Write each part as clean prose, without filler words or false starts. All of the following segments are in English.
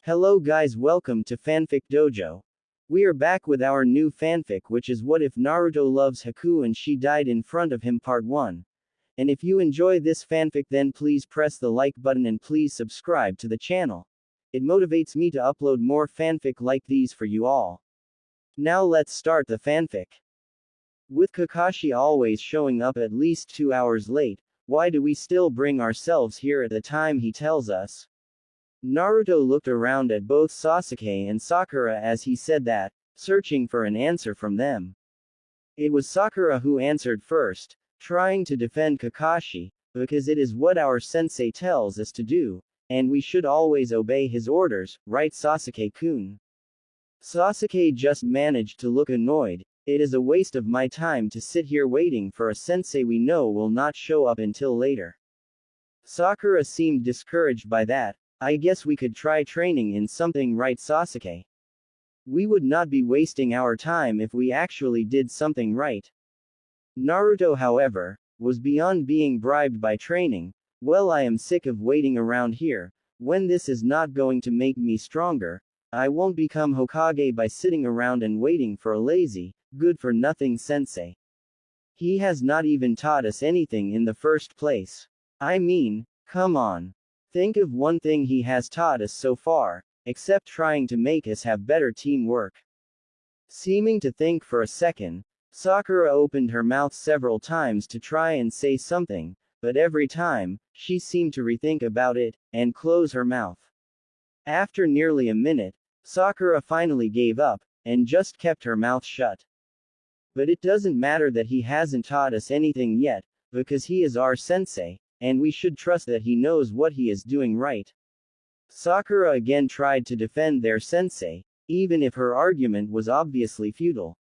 Hello guys, welcome to Fanfic Dojo. We are back with our new fanfic, which is What If Naruto Loves Haku and She Died in Front of Him Part 1. And if you enjoy this fanfic, then please press the like button and please subscribe to the channel. It motivates me to upload more fanfic like these for you all. Now let's start the fanfic. With Kakashi always showing up at least 2 hours late, why do we still bring ourselves here at the time he tells us? Naruto looked around at both Sasuke and Sakura as he said that, searching for an answer from them. It was Sakura who answered first, trying to defend Kakashi, because it is what our sensei tells us to do, and we should always obey his orders, right Sasuke-kun? Sasuke just managed to look annoyed. It is a waste of my time to sit here waiting for a sensei we know will not show up until later. Sakura seemed discouraged by that. I guess we could try training in something, right Sasuke? We would not be wasting our time if we actually did something right. Naruto, however, was beyond being bribed by training. Well, I am sick of waiting around here. When this is not going to make me stronger, I won't become Hokage by sitting around and waiting for a lazy, good-for-nothing sensei. He has not even taught us anything in the first place. I mean, come on. Think of one thing he has taught us so far, except trying to make us have better teamwork. Seeming to think for a second, Sakura opened her mouth several times to try and say something, but every time, she seemed to rethink about it, and close her mouth. After nearly a minute, Sakura finally gave up, and just kept her mouth shut. But it doesn't matter that he hasn't taught us anything yet, because he is our sensei, and we should trust that he knows what he is doing, right? Sakura again tried to defend their sensei, even if her argument was obviously futile.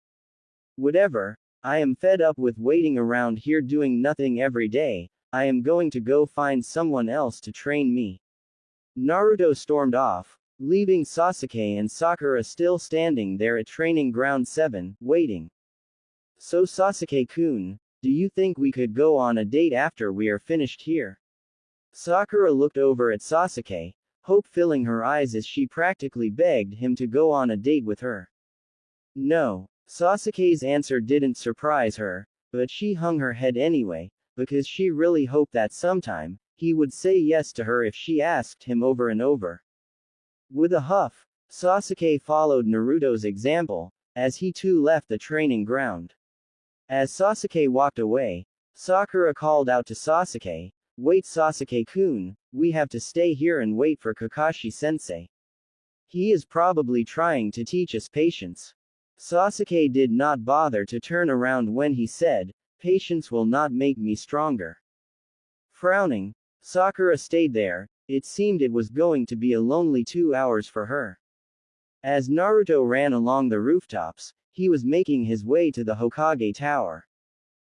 Whatever, I am fed up with waiting around here doing nothing every day. I am going to go find someone else to train me. Naruto stormed off, leaving Sasuke and Sakura still standing there at Training Ground 7, waiting. So Sasuke-kun, do you think we could go on a date after we are finished here? Sakura looked over at Sasuke, hope filling her eyes as she practically begged him to go on a date with her. No. Sasuke's answer didn't surprise her, but she hung her head anyway, because she really hoped that sometime, he would say yes to her if she asked him over and over. With a huff, Sasuke followed Naruto's example, as he too left the training ground. As Sasuke walked away, Sakura called out to Sasuke, "Wait Sasuke-kun, we have to stay here and wait for Kakashi-sensei. He is probably trying to teach us patience." Sasuke did not bother to turn around when he said, "Patience will not make me stronger." Frowning, Sakura stayed there. It seemed it was going to be a lonely 2 hours for her. As Naruto ran along the rooftops, he was making his way to the Hokage tower.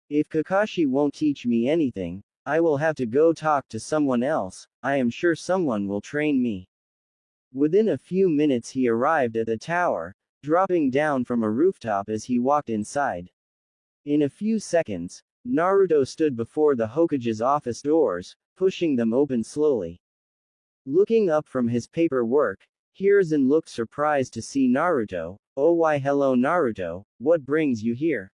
If Kakashi won't teach me anything, I will have to go talk to someone else. I am sure someone will train me. Within a few minutes he arrived at the tower, dropping down from a rooftop as he walked inside. In a few seconds, Naruto stood before the Hokage's office doors, pushing them open slowly. Looking up from his paperwork, Hiruzen looked surprised to see Naruto. "Oh, why hello Naruto, what brings you here?"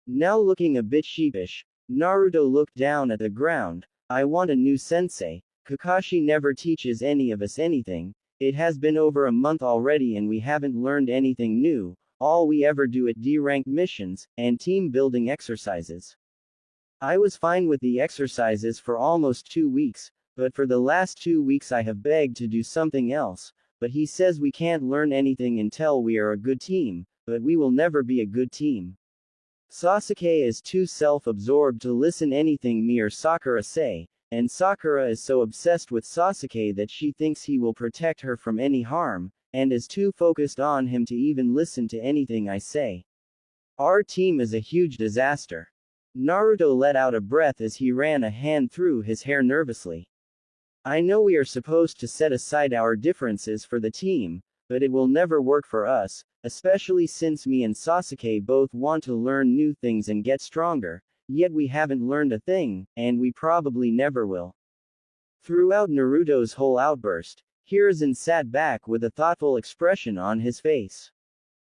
Now looking a bit sheepish, Naruto looked down at the ground. "I want a new sensei. Kakashi never teaches any of us anything. It has been over a month already and we haven't learned anything new. All we ever do at D-rank missions, and team building exercises. I was fine with the exercises for almost 2 weeks, but for the last 2 weeks I have begged to do something else. But he says we can't learn anything until we are a good team, but we will never be a good team." Sasuke is too self-absorbed to listen anything me or Sakura say, and Sakura is so obsessed with Sasuke that she thinks he will protect her from any harm, and is too focused on him to even listen to anything I say. Our team is a huge disaster. Naruto let out a breath as he ran a hand through his hair nervously. I know we are supposed to set aside our differences for the team, but it will never work for us, especially since me and Sasuke both want to learn new things and get stronger, yet we haven't learned a thing, and we probably never will. Throughout Naruto's whole outburst, Hiruzen sat back with a thoughtful expression on his face.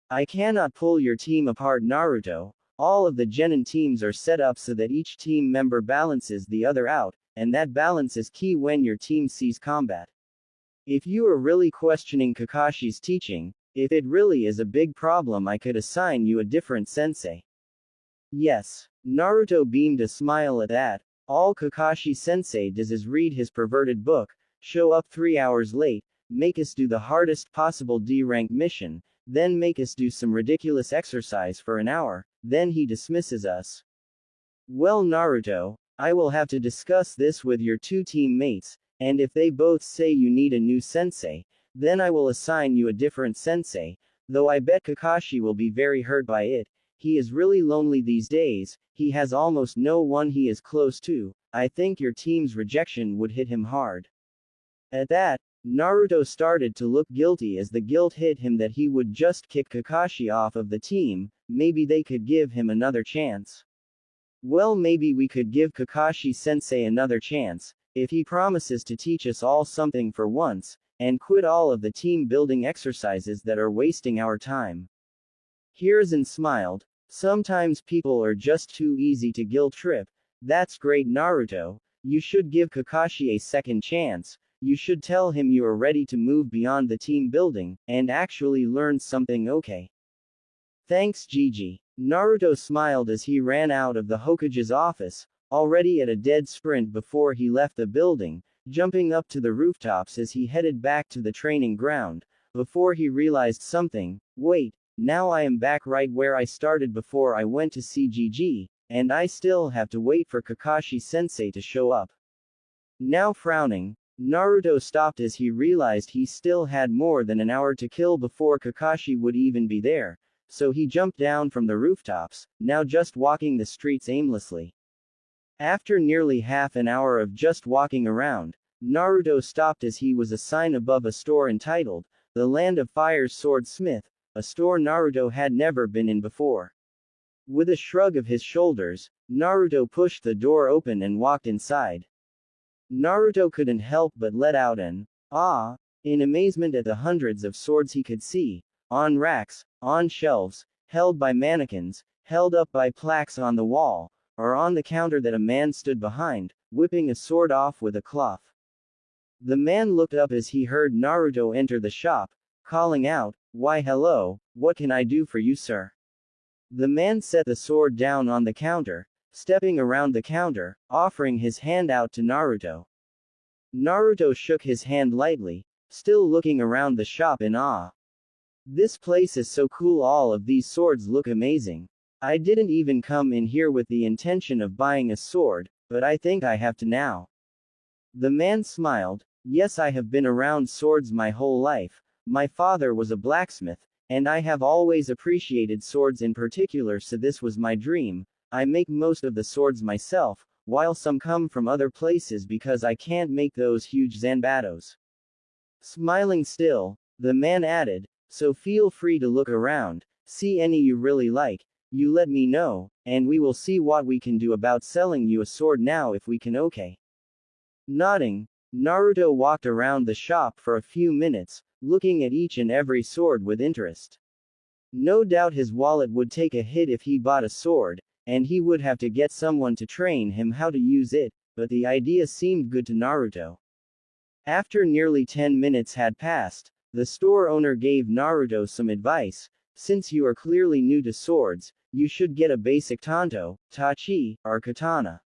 I cannot pull your team apart, Naruto. All of the genin teams are set up so that each team member balances the other out, and that balance is key when your team sees combat. If you are really questioning Kakashi's teaching, if it really is a big problem, I could assign you a different sensei. Yes. Naruto beamed a smile at that. All Kakashi sensei does is read his perverted book, show up 3 hours late, make us do the hardest possible D-rank mission, then make us do some ridiculous exercise for an hour, then he dismisses us. Well, Naruto, I will have to discuss this with your 2 teammates, and if they both say you need a new sensei, then I will assign you a different sensei, though I bet Kakashi will be very hurt by it. He is really lonely these days, he has almost no one he is close to. I think your team's rejection would hit him hard. At that, Naruto started to look guilty as the guilt hit him that he would just kick Kakashi off of the team. Maybe they could give him another chance. Well, maybe we could give Kakashi sensei another chance, if he promises to teach us all something for once, and quit all of the team building exercises that are wasting our time. Hiruzen smiled. Sometimes people are just too easy to guilt trip. That's great, Naruto. You should give Kakashi a second chance. You should tell him you are ready to move beyond the team building, and actually learn something, okay? Thanks, Gigi. Naruto smiled as he ran out of the Hokage's office, already at a dead sprint before he left the building, jumping up to the rooftops as he headed back to the training ground, before he realized something. Wait, now I am back right where I started before I went to see Gigi, and I still have to wait for Kakashi-sensei to show up. Now frowning, Naruto stopped as he realized he still had more than an hour to kill before Kakashi would even be there, so he jumped down from the rooftops, now just walking the streets aimlessly. After nearly half an hour of just walking around, Naruto stopped as he was a sign above a store entitled, The Land of Fire's Swordsmith, a store Naruto had never been in before. With a shrug of his shoulders, Naruto pushed the door open and walked inside. Naruto couldn't help but let out an "ah" in amazement at the hundreds of swords he could see, on racks, on shelves, held by mannequins, held up by plaques on the wall, or on the counter that a man stood behind, whipping a sword off with a cloth. The man looked up as he heard Naruto enter the shop, calling out, "Why hello, what can I do for you, sir?" The man set the sword down on the counter, stepping around the counter, offering his hand out to Naruto. Naruto shook his hand lightly, still looking around the shop in awe. This place is so cool, all of these swords look amazing. I didn't even come in here with the intention of buying a sword, but I think I have to now. The man smiled. Yes, I have been around swords my whole life. My father was a blacksmith, and I have always appreciated swords in particular, so this was my dream. I make most of the swords myself, while some come from other places because I can't make those huge zanbatos. Smiling still, the man added, so feel free to look around, see any you really like, you let me know, and we will see what we can do about selling you a sword now if we can, okay? Nodding, Naruto walked around the shop for a few minutes, looking at each and every sword with interest. No doubt his wallet would take a hit if he bought a sword, and he would have to get someone to train him how to use it, but the idea seemed good to Naruto. After nearly 10 minutes had passed, the store owner gave Naruto some advice. Since you are clearly new to swords, you should get a basic tanto, tachi, or katana.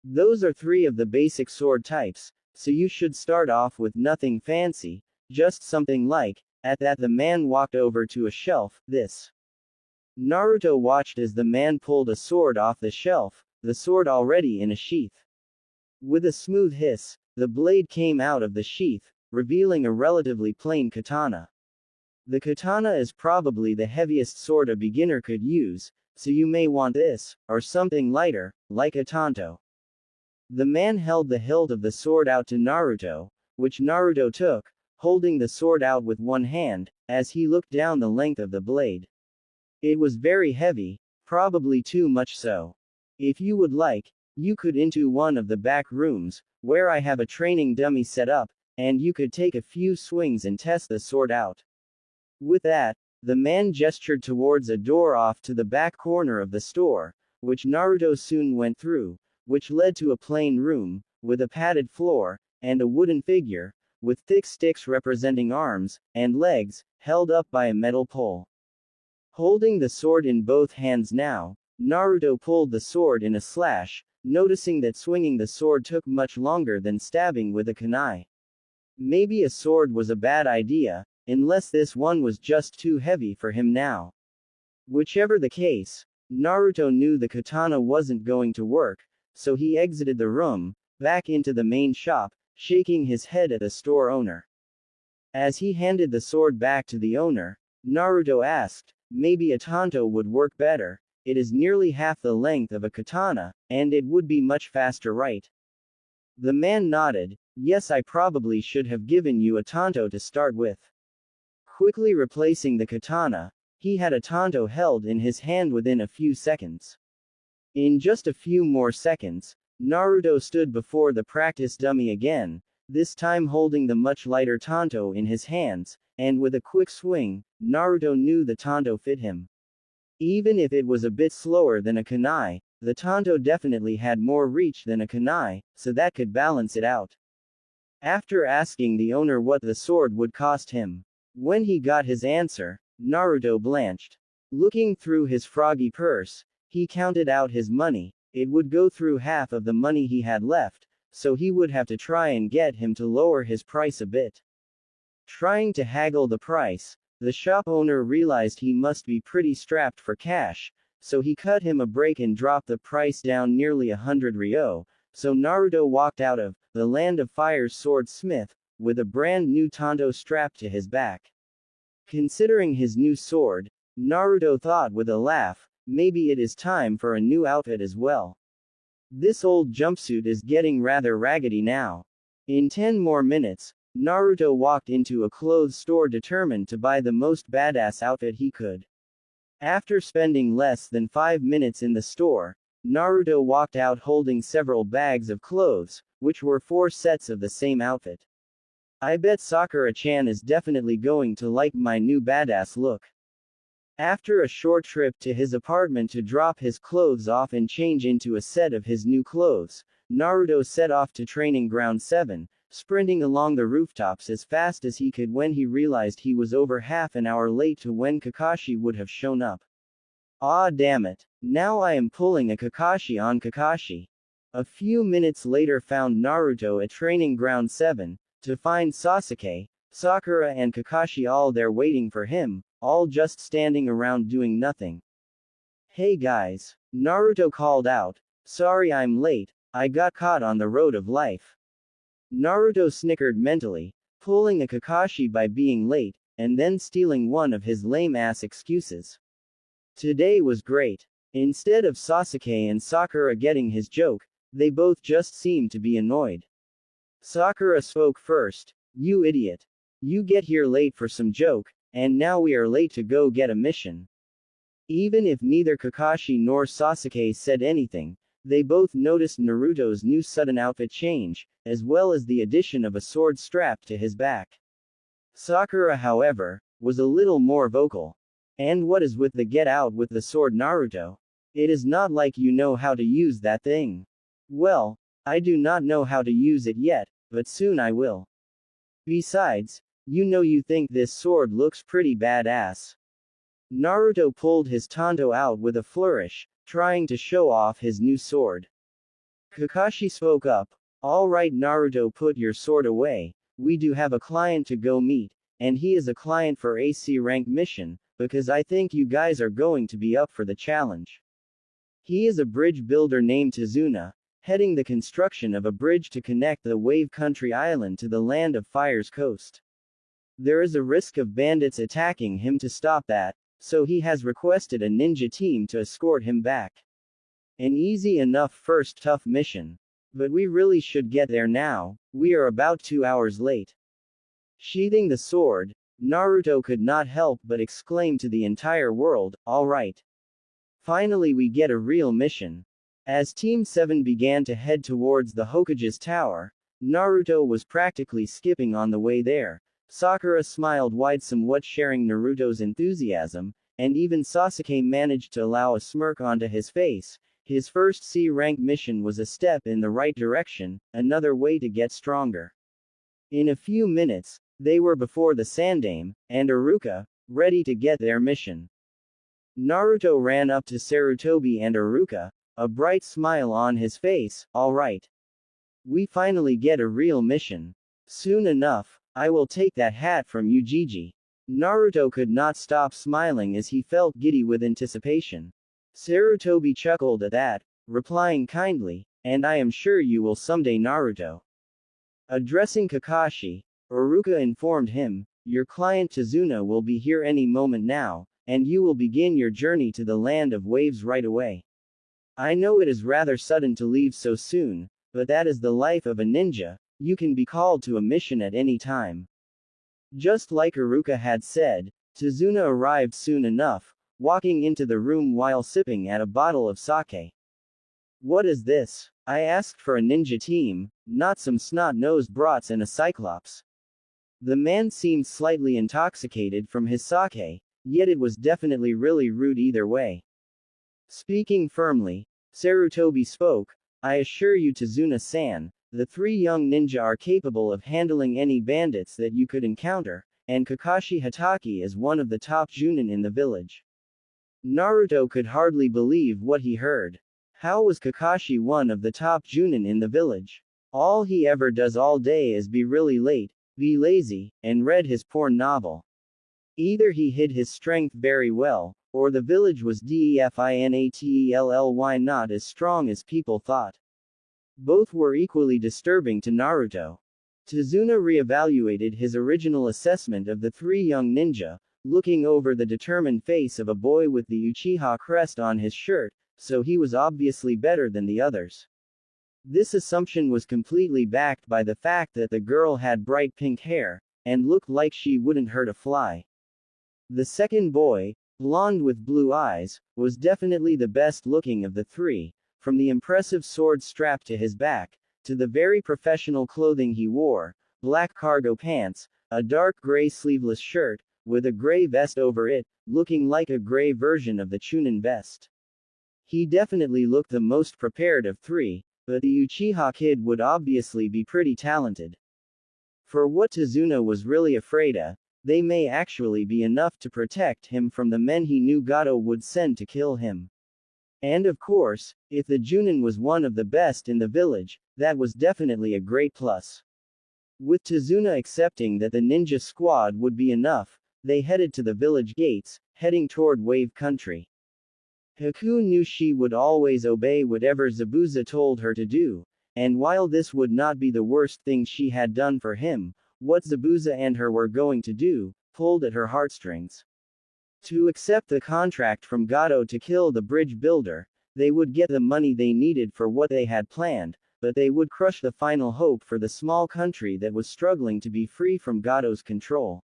Those are 3 of the basic sword types, so you should start off with nothing fancy, just something like. At that, the man walked over to a shelf. This. Naruto watched as the man pulled a sword off the shelf, the sword already in a sheath. With a smooth hiss, the blade came out of the sheath, revealing a relatively plain katana. The katana is probably the heaviest sword a beginner could use, so you may want this, or something lighter, like a tanto. The man held the hilt of the sword out to Naruto, which Naruto took, holding the sword out with one hand, as he looked down the length of the blade. It was very heavy, probably too much so. If you would like, you could into one of the back rooms, where I have a training dummy set up, and you could take a few swings and test the sword out. With that, the man gestured towards a door off to the back corner of the store, which Naruto soon went through, which led to a plain room, with a padded floor, and a wooden figure, with thick sticks representing arms and legs, held up by a metal pole. Holding the sword in both hands now, Naruto pulled the sword in a slash, noticing that swinging the sword took much longer than stabbing with a kunai. Maybe a sword was a bad idea, unless this one was just too heavy for him now. Whichever the case, Naruto knew the katana wasn't going to work, so he exited the room, back into the main shop, shaking his head at the store owner. As he handed the sword back to the owner, Naruto asked, maybe a tanto would work better. It is nearly half the length of a katana, and it would be much faster, right? The man nodded. Yes, I probably should have given you a tanto to start with. Quickly replacing the katana, he had a tanto held in his hand within a few seconds. In just a few more seconds, Naruto stood before the practice dummy again, this time holding the much lighter tanto in his hands, and with a quick swing, Naruto knew the tanto fit him. Even if it was a bit slower than a kunai, the tanto definitely had more reach than a kunai, so that could balance it out. After asking the owner what the sword would cost him, when he got his answer, Naruto blanched. Looking through his froggy purse, he counted out his money. It would go through half of the money he had left, so he would have to try and get him to lower his price a bit. Trying to haggle the price, the shop owner realized he must be pretty strapped for cash, so he cut him a break and dropped the price down nearly 100 ryo, so Naruto walked out of the Land of Fire's swordsmith, with a brand new tanto strapped to his back. Considering his new sword, Naruto thought with a laugh, maybe it is time for a new outfit as well. This old jumpsuit is getting rather raggedy now. In 10 more minutes, Naruto walked into a clothes store determined to buy the most badass outfit he could. After spending less than 5 minutes in the store, Naruto walked out holding several bags of clothes, which were 4 sets of the same outfit. I bet Sakura-chan is definitely going to like my new badass look. After a short trip to his apartment to drop his clothes off and change into a set of his new clothes, Naruto set off to Training Ground 7, sprinting along the rooftops as fast as he could when he realized he was over half an hour late to when Kakashi would have shown up. Ah, damn it. Now I am pulling a Kakashi on Kakashi. A few minutes later found Naruto at Training Ground 7, to find Sasuke, Sakura and Kakashi all there waiting for him, all just standing around doing nothing. Hey guys, Naruto called out, sorry I'm late, I got caught on the road of life. Naruto snickered mentally, pulling a Kakashi by being late, and then stealing one of his lame-ass excuses. Today was great. Instead of Sasuke and Sakura getting his joke, they both just seemed to be annoyed. Sakura spoke first, you idiot. You get here late for some joke, and now we are late to go get a mission. Even if neither Kakashi nor Sasuke said anything, they both noticed Naruto's new sudden outfit change, as well as the addition of a sword strapped to his back. Sakura, however, was a little more vocal. And what is with the get out with the sword, Naruto? It is not like you know how to use that thing. Well, I do not know how to use it yet, but soon I will. Besides, you know you think this sword looks pretty badass. Naruto pulled his tanto out with a flourish, trying to show off his new sword. Kakashi spoke up, alright Naruto, put your sword away, we do have a client to go meet, and he is a client for AC rank mission, because I think you guys are going to be up for the challenge. He is a bridge builder named Tazuna, heading the construction of a bridge to connect the Wave Country Island to the Land of Fire's coast. There is a risk of bandits attacking him to stop that, so he has requested a ninja team to escort him back. An easy enough first tough mission. But we really should get there now, we are about 2 hours late. Sheathing the sword, Naruto could not help but exclaim to the entire world, alright. Finally we get a real mission. As Team 7 began to head towards the Hokage's tower, Naruto was practically skipping on the way there. Sakura smiled wide, somewhat sharing Naruto's enthusiasm, and even Sasuke managed to allow a smirk onto his face. His first C-rank mission was a step in the right direction, another way to get stronger. In a few minutes, they were before the Sandaime and Iruka, ready to get their mission. Naruto ran up to Sarutobi and Iruka, a bright smile on his face. "All right. We finally get a real mission. Soon enough, I will take that hat from you, Gigi." Naruto could not stop smiling as he felt giddy with anticipation. Sarutobi chuckled at that, replying kindly, "And I am sure you will someday, Naruto." Addressing Kakashi, Iruka informed him, "Your client Tazuna will be here any moment now, and you will begin your journey to the land of waves right away. I know it is rather sudden to leave so soon, but that is the life of a ninja. You can be called to a mission at any time." Just like Iruka had said, Tazuna arrived soon enough, walking into the room while sipping at a bottle of sake. "What is this? I asked for a ninja team, not some snot-nosed brats and a cyclops." The man seemed slightly intoxicated from his sake, yet it was definitely really rude either way. Speaking firmly, Sarutobi spoke, "I assure you, Tazuna-san, the three young ninja are capable of handling any bandits that you could encounter, and Kakashi Hatake is one of the top junin in the village." Naruto could hardly believe what he heard. How was Kakashi one of the top junin in the village? All he ever does all day is be really late, be lazy, and read his porn novel. Either he hid his strength very well, or the village was definitely not as strong as people thought. Both were equally disturbing to Naruto. Tazuna reevaluated his original assessment of the three young ninja, looking over the determined face of a boy with the Uchiha crest on his shirt, so he was obviously better than the others. This assumption was completely backed by the fact that the girl had bright pink hair, and looked like she wouldn't hurt a fly. The second boy, blonde with blue eyes, was definitely the best looking of the three, from the impressive sword strapped to his back, to the very professional clothing he wore, black cargo pants, a dark gray sleeveless shirt, with a gray vest over it, looking like a gray version of the Chunin vest. He definitely looked the most prepared of three, but the Uchiha kid would obviously be pretty talented. For what Tazuna was really afraid of, they may actually be enough to protect him from the men he knew Gato would send to kill him. And of course, if the Junin was one of the best in the village, that was definitely a great plus. With Tazuna accepting that the ninja squad would be enough, they headed to the village gates, heading toward Wave Country. Haku knew she would always obey whatever Zabuza told her to do, and while this would not be the worst thing she had done for him, what Zabuza and her were going to do, pulled at her heartstrings. To accept the contract from Gato to kill the bridge builder, they would get the money they needed for what they had planned, but they would crush the final hope for the small country that was struggling to be free from Gato's control.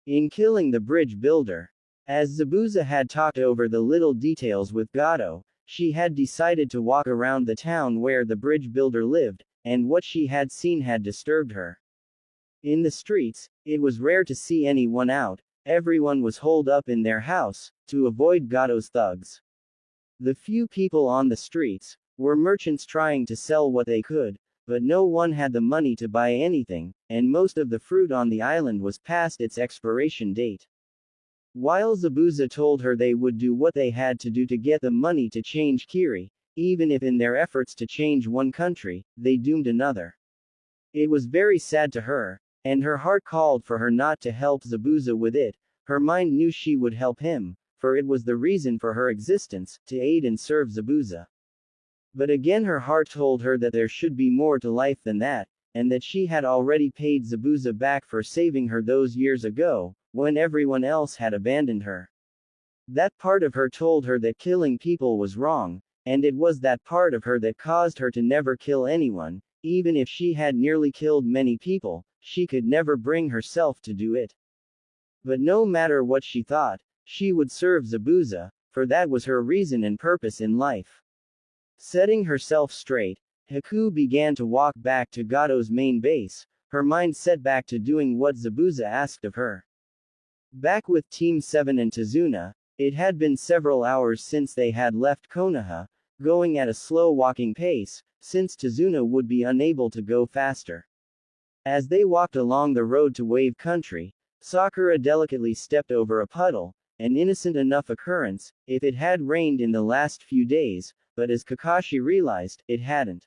In killing the bridge builder, as Zabuza had talked over the little details with Gato, she had decided to walk around the town where the bridge builder lived, and what she had seen had disturbed her. In the streets, it was rare to see anyone out, everyone was holed up in their house, to avoid Gato's thugs. The few people on the streets were merchants trying to sell what they could, but no one had the money to buy anything, and most of the fruit on the island was past its expiration date. While Zabuza told her they would do what they had to do to get the money to change Kiri, even if in their efforts to change one country, they doomed another. It was very sad to her, and her heart called for her not to help Zabuza with it. Her mind knew she would help him, for it was the reason for her existence, to aid and serve Zabuza. But again her heart told her that there should be more to life than that, and that she had already paid Zabuza back for saving her those years ago, when everyone else had abandoned her. That part of her told her that killing people was wrong, and it was that part of her that caused her to never kill anyone. Even if she had nearly killed many people, she could never bring herself to do it. But no matter what she thought, she would serve Zabuza, for that was her reason and purpose in life. Setting herself straight, Haku began to walk back to Gato's main base, her mind set back to doing what Zabuza asked of her. Back with Team 7 and Tazuna, it had been several hours since they had left Konoha, going at a slow walking pace, since Tazuna would be unable to go faster. As they walked along the road to Wave Country, Sakura delicately stepped over a puddle, an innocent enough occurrence, if it had rained in the last few days, but as Kakashi realized, it hadn't.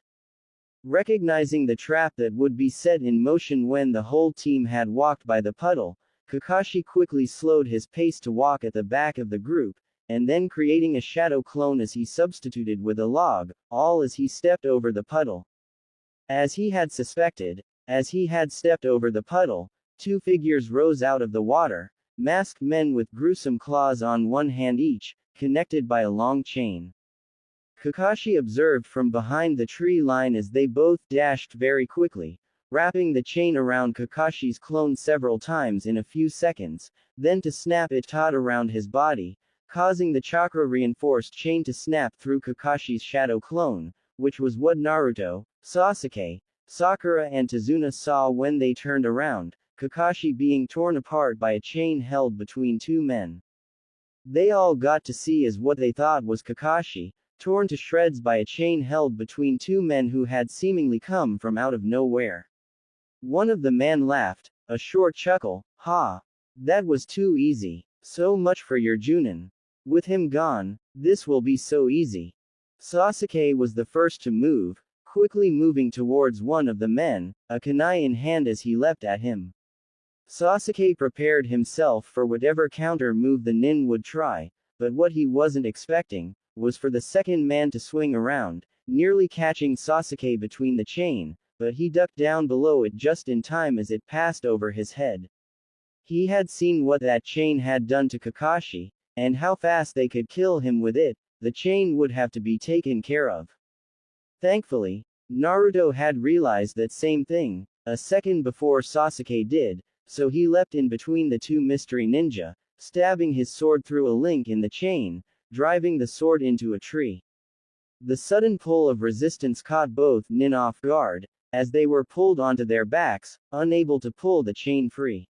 Recognizing the trap that would be set in motion when the whole team had walked by the puddle, Kakashi quickly slowed his pace to walk at the back of the group, and then creating a shadow clone as he substituted with a log, all as he stepped over the puddle. As he had suspected, as he had stepped over the puddle, two figures rose out of the water, masked men with gruesome claws on one hand each, connected by a long chain. Kakashi observed from behind the tree line as they both dashed very quickly, wrapping the chain around Kakashi's clone several times in a few seconds, then to snap it taut around his body, causing the chakra-reinforced chain to snap through Kakashi's shadow clone, which was what Naruto, Sasuke, Sakura and Tazuna saw when they turned around, Kakashi being torn apart by a chain held between two men. They all got to see as what they thought was Kakashi, torn to shreds by a chain held between two men who had seemingly come from out of nowhere. One of the men laughed, a short chuckle, "Ha! That was too easy. So much for your Junin. With him gone, this will be so easy." Sasuke was the first to move, quickly moving towards one of the men, a kunai in hand as he leapt at him. Sasuke prepared himself for whatever counter move the nin would try, but what he wasn't expecting was for the second man to swing around, nearly catching Sasuke between the chain, but he ducked down below it just in time as it passed over his head. He had seen what that chain had done to Kakashi, and how fast they could kill him with it. The chain would have to be taken care of. Thankfully, Naruto had realized that same thing, a second before Sasuke did, so he leapt in between the two mystery ninja, stabbing his sword through a link in the chain, driving the sword into a tree. The sudden pull of resistance caught both nin off guard, as they were pulled onto their backs, unable to pull the chain free.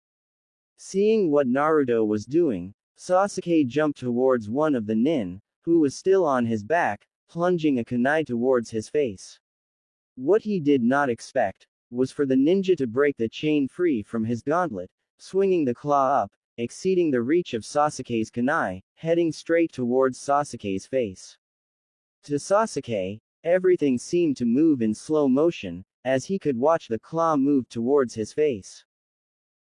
Seeing what Naruto was doing, Sasuke jumped towards one of the nin, who was still on his back, plunging a kunai towards his face. What he did not expect was for the ninja to break the chain free from his gauntlet, swinging the claw up, exceeding the reach of Sasuke's kunai, heading straight towards Sasuke's face. To Sasuke, everything seemed to move in slow motion, as he could watch the claw move towards his face.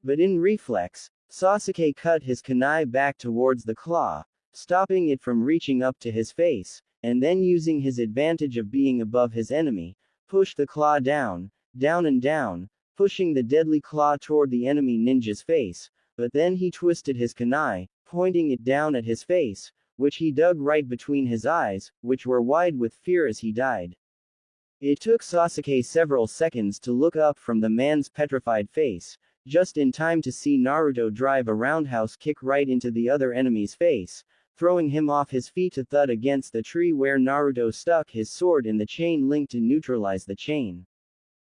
But in reflex, Sasuke cut his kunai back towards the claw, stopping it from reaching up to his face, and then using his advantage of being above his enemy, pushed the claw down, down and down, pushing the deadly claw toward the enemy ninja's face, but then he twisted his kunai, pointing it down at his face, which he dug right between his eyes, which were wide with fear as he died. It took Sasuke several seconds to look up from the man's petrified face, just in time to see Naruto drive a roundhouse kick right into the other enemy's face, throwing him off his feet to thud against the tree where Naruto stuck his sword in the chain link to neutralize the chain.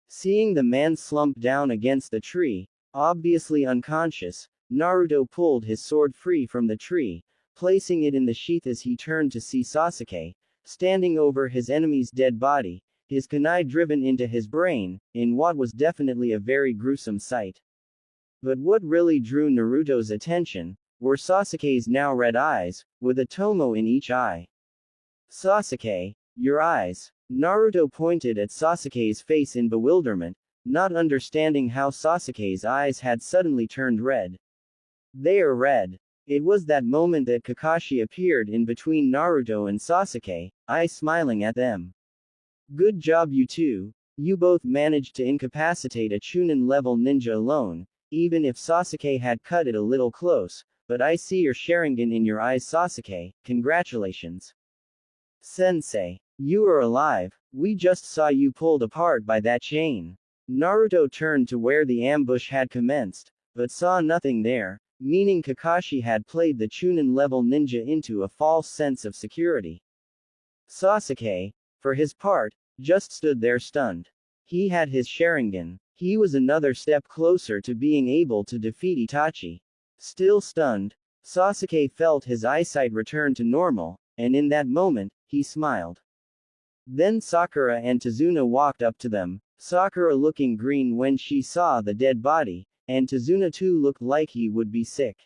Seeing the man slump down against the tree, obviously unconscious, Naruto pulled his sword free from the tree, placing it in the sheath as he turned to see Sasuke, standing over his enemy's dead body, his kunai driven into his brain, in what was definitely a very gruesome sight. But what really drew Naruto's attention were Sasuke's now red eyes, with a tomo in each eye. "Sasuke, your eyes." Naruto pointed at Sasuke's face in bewilderment, not understanding how Sasuke's eyes had suddenly turned red. "They are red." It was that moment that Kakashi appeared in between Naruto and Sasuke, eyes smiling at them. "Good job you two. You both managed to incapacitate a Chunin-level ninja alone, even if Sasuke had cut it a little close, but I see your Sharingan in your eyes, Sasuke. Congratulations. Sensei. You are alive. We just saw you pulled apart by that chain." Naruto turned to where the ambush had commenced, but saw nothing there, meaning Kakashi had played the Chunin-level ninja into a false sense of security. Sasuke, for his part, just stood there stunned. He had his Sharingan. He was another step closer to being able to defeat Itachi. Still stunned, Sasuke felt his eyesight return to normal, and in that moment, he smiled. Then Sakura and Tazuna walked up to them, Sakura looking green when she saw the dead body, and Tazuna too looked like he would be sick.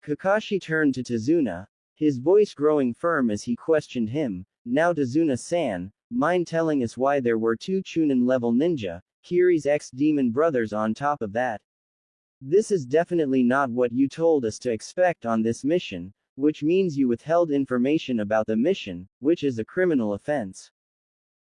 Kakashi turned to Tazuna, his voice growing firm as he questioned him, "Now Tazuna-san, mind telling us why there were two Chunin-level ninja, Kiri's ex-demon brothers on top of that? This is definitely not what you told us to expect on this mission, which means you withheld information about the mission, which is a criminal offense."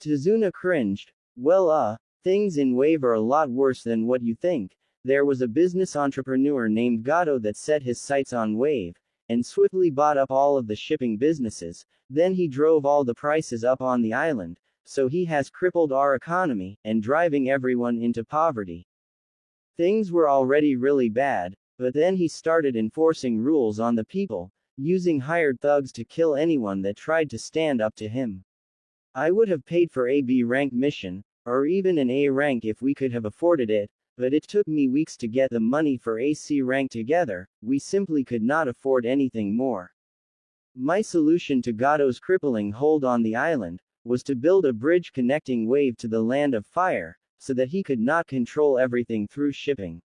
Tazuna cringed. Well, things in Wave are a lot worse than what you think. There was a business entrepreneur named Gato that set his sights on Wave, and swiftly bought up all of the shipping businesses, then he drove all the prices up on the island, so he has crippled our economy, and driving everyone into poverty. Things were already really bad, but then he started enforcing rules on the people, using hired thugs to kill anyone that tried to stand up to him. I would have paid for a B rank mission, or even an A rank if we could have afforded it, but it took me weeks to get the money for a C rank together, we simply could not afford anything more. My solution to Gato's crippling hold on the island, was to build a bridge connecting Wave to the Land of Fire, so that he could not control everything through shipping.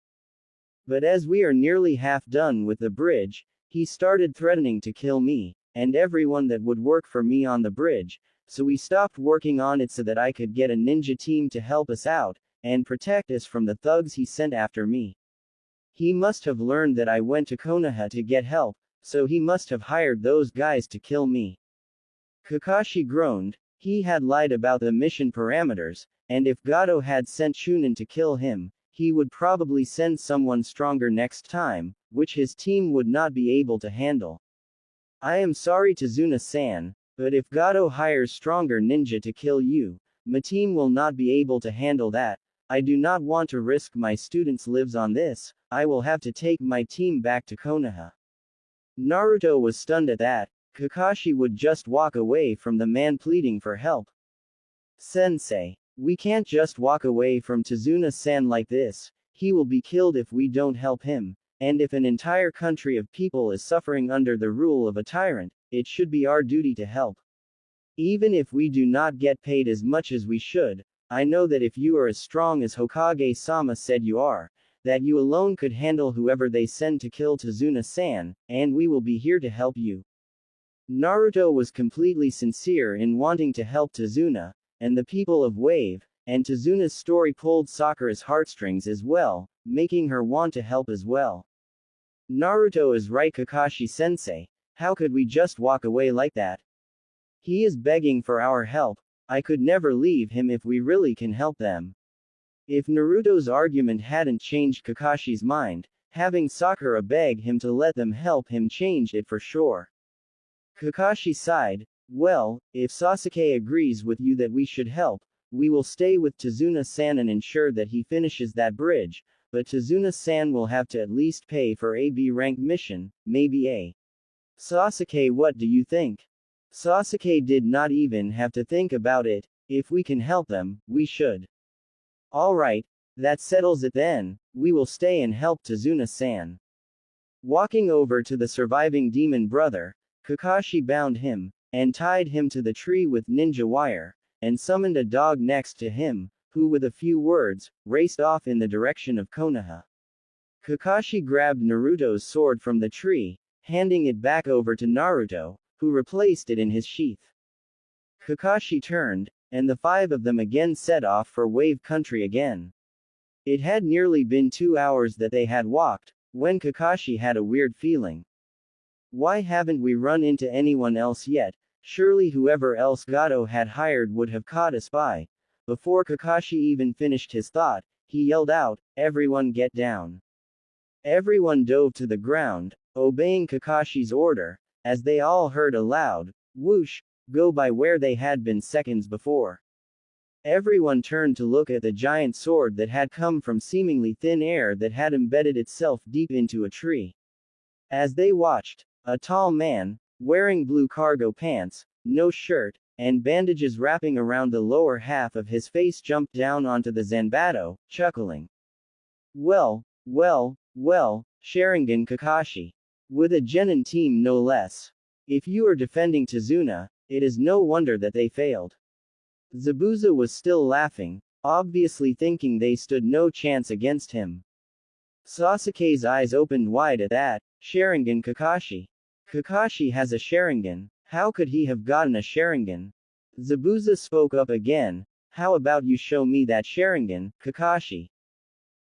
But as we are nearly half done with the bridge, he started threatening to kill me, and everyone that would work for me on the bridge, so we stopped working on it so that I could get a ninja team to help us out, and protect us from the thugs he sent after me. He must have learned that I went to Konoha to get help, so he must have hired those guys to kill me. Kakashi groaned. He had lied about the mission parameters, and if Gato had sent Chunin to kill him, he would probably send someone stronger next time, which his team would not be able to handle. I am sorry Tazuna-san, but if Gato hires stronger ninja to kill you, my team will not be able to handle that. I do not want to risk my students' lives on this, I will have to take my team back to Konoha. Naruto was stunned at that. Kakashi would just walk away from the man pleading for help. Sensei, we can't just walk away from Tazuna-san like this, he will be killed if we don't help him, and if an entire country of people is suffering under the rule of a tyrant, it should be our duty to help. Even if we do not get paid as much as we should, I know that if you are as strong as Hokage-sama said you are, that you alone could handle whoever they send to kill Tazuna-san, and we will be here to help you. Naruto was completely sincere in wanting to help Tazuna, and the people of Wave, and Tazuna's story pulled Sakura's heartstrings as well, making her want to help as well. Naruto is right Kakashi-sensei, how could we just walk away like that? He is begging for our help, I could never leave him if we really can help them. If Naruto's argument hadn't changed Kakashi's mind, having Sakura beg him to let them help him changed it for sure. Kakashi sighed, well, if Sasuke agrees with you that we should help, we will stay with Tazuna-san and ensure that he finishes that bridge, but Tazuna-san will have to at least pay for a B rank mission, maybe A. Sasuke, what do you think? Sasuke did not even have to think about it, if we can help them, we should. Alright, that settles it then, we will stay and help Tazuna-san. Walking over to the surviving demon brother, Kakashi bound him, and tied him to the tree with ninja wire, and summoned a dog next to him, who with a few words, raced off in the direction of Konoha. Kakashi grabbed Naruto's sword from the tree, handing it back over to Naruto, who replaced it in his sheath. Kakashi turned, and the five of them again set off for Wave Country again. It had nearly been 2 hours that they had walked, when Kakashi had a weird feeling. Why haven't we run into anyone else yet? Surely whoever else Gato had hired would have caught us by. Before Kakashi even finished his thought, he yelled out, everyone get down. Everyone dove to the ground, obeying Kakashi's order, as they all heard a loud, whoosh, go by where they had been seconds before. Everyone turned to look at the giant sword that had come from seemingly thin air that had embedded itself deep into a tree. As they watched, a tall man, wearing blue cargo pants, no shirt, and bandages wrapping around the lower half of his face, jumped down onto the Zanbato, chuckling. Well, Sharingan Kakashi. With a genin team no less. If you are defending Tazuna, it is no wonder that they failed. Zabuza was still laughing, obviously thinking they stood no chance against him. Sasuke's eyes opened wide at that. Sharingan Kakashi. Kakashi has a Sharingan. How could he have gotten a Sharingan? Zabuza spoke up again. How about you show me that Sharingan, Kakashi?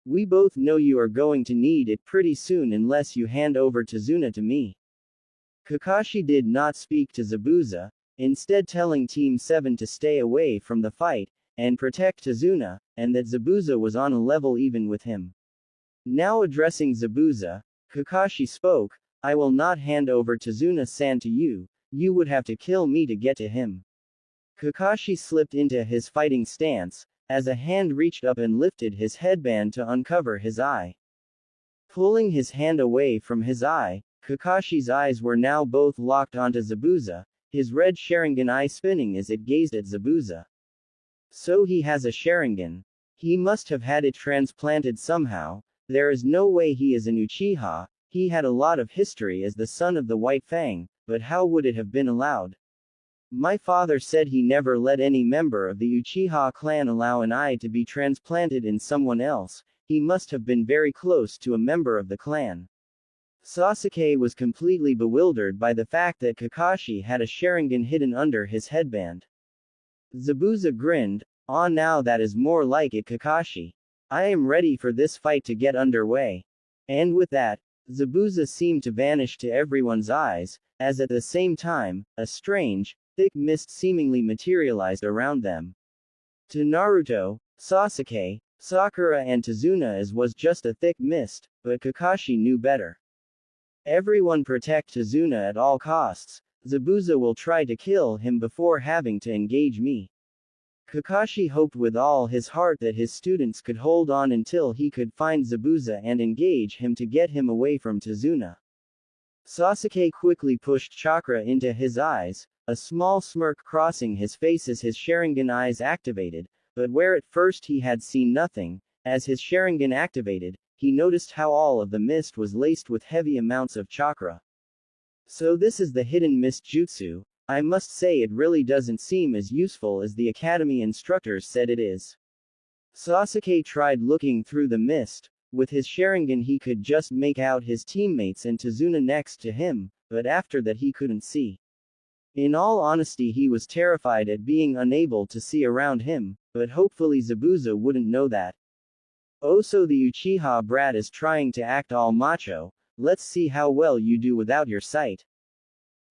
We both know you are going to need it pretty soon unless you hand over Tazuna to me. Kakashi did not speak to Zabuza, instead telling Team 7 to stay away from the fight, and protect Tazuna, and that Zabuza was on a level even with him. Now addressing Zabuza, Kakashi spoke, I will not hand over Tazuna-san to you, you would have to kill me to get to him. Kakashi slipped into his fighting stance, as a hand reached up and lifted his headband to uncover his eye. Pulling his hand away from his eye, Kakashi's eyes were now both locked onto Zabuza, his red Sharingan eye spinning as it gazed at Zabuza. So he has a Sharingan. He must have had it transplanted somehow. There is no way he is an Uchiha. He had a lot of history as the son of the White Fang, but how would it have been allowed? My father said he never let any member of the Uchiha clan allow an eye to be transplanted in someone else. He must have been very close to a member of the clan. Sasuke was completely bewildered by the fact that Kakashi had a Sharingan hidden under his headband. Zabuza grinned, now that is more like it, Kakashi. I am ready for this fight to get underway. And with that, Zabuza seemed to vanish to everyone's eyes, as at the same time, a strange, thick mist seemingly materialized around them. To Naruto, Sasuke, Sakura and Tazuna as was just a thick mist, but Kakashi knew better. Everyone protect Tazuna at all costs. Zabuza will try to kill him before having to engage me. Kakashi hoped with all his heart that his students could hold on until he could find Zabuza and engage him to get him away from Tazuna. Sasuke quickly pushed Chakra into his eyes, a small smirk crossing his face as his Sharingan eyes activated, but where at first he had seen nothing, as his Sharingan activated, he noticed how all of the mist was laced with heavy amounts of chakra. So this is the hidden mist jutsu. I must say it really doesn't seem as useful as the academy instructors said it is. Sasuke tried looking through the mist. With his Sharingan he could just make out his teammates and Tazuna next to him, but after that he couldn't see. In all honesty he was terrified at being unable to see around him, but hopefully Zabuza wouldn't know that. Oh, so the Uchiha brat is trying to act all macho. Let's see how well you do without your sight.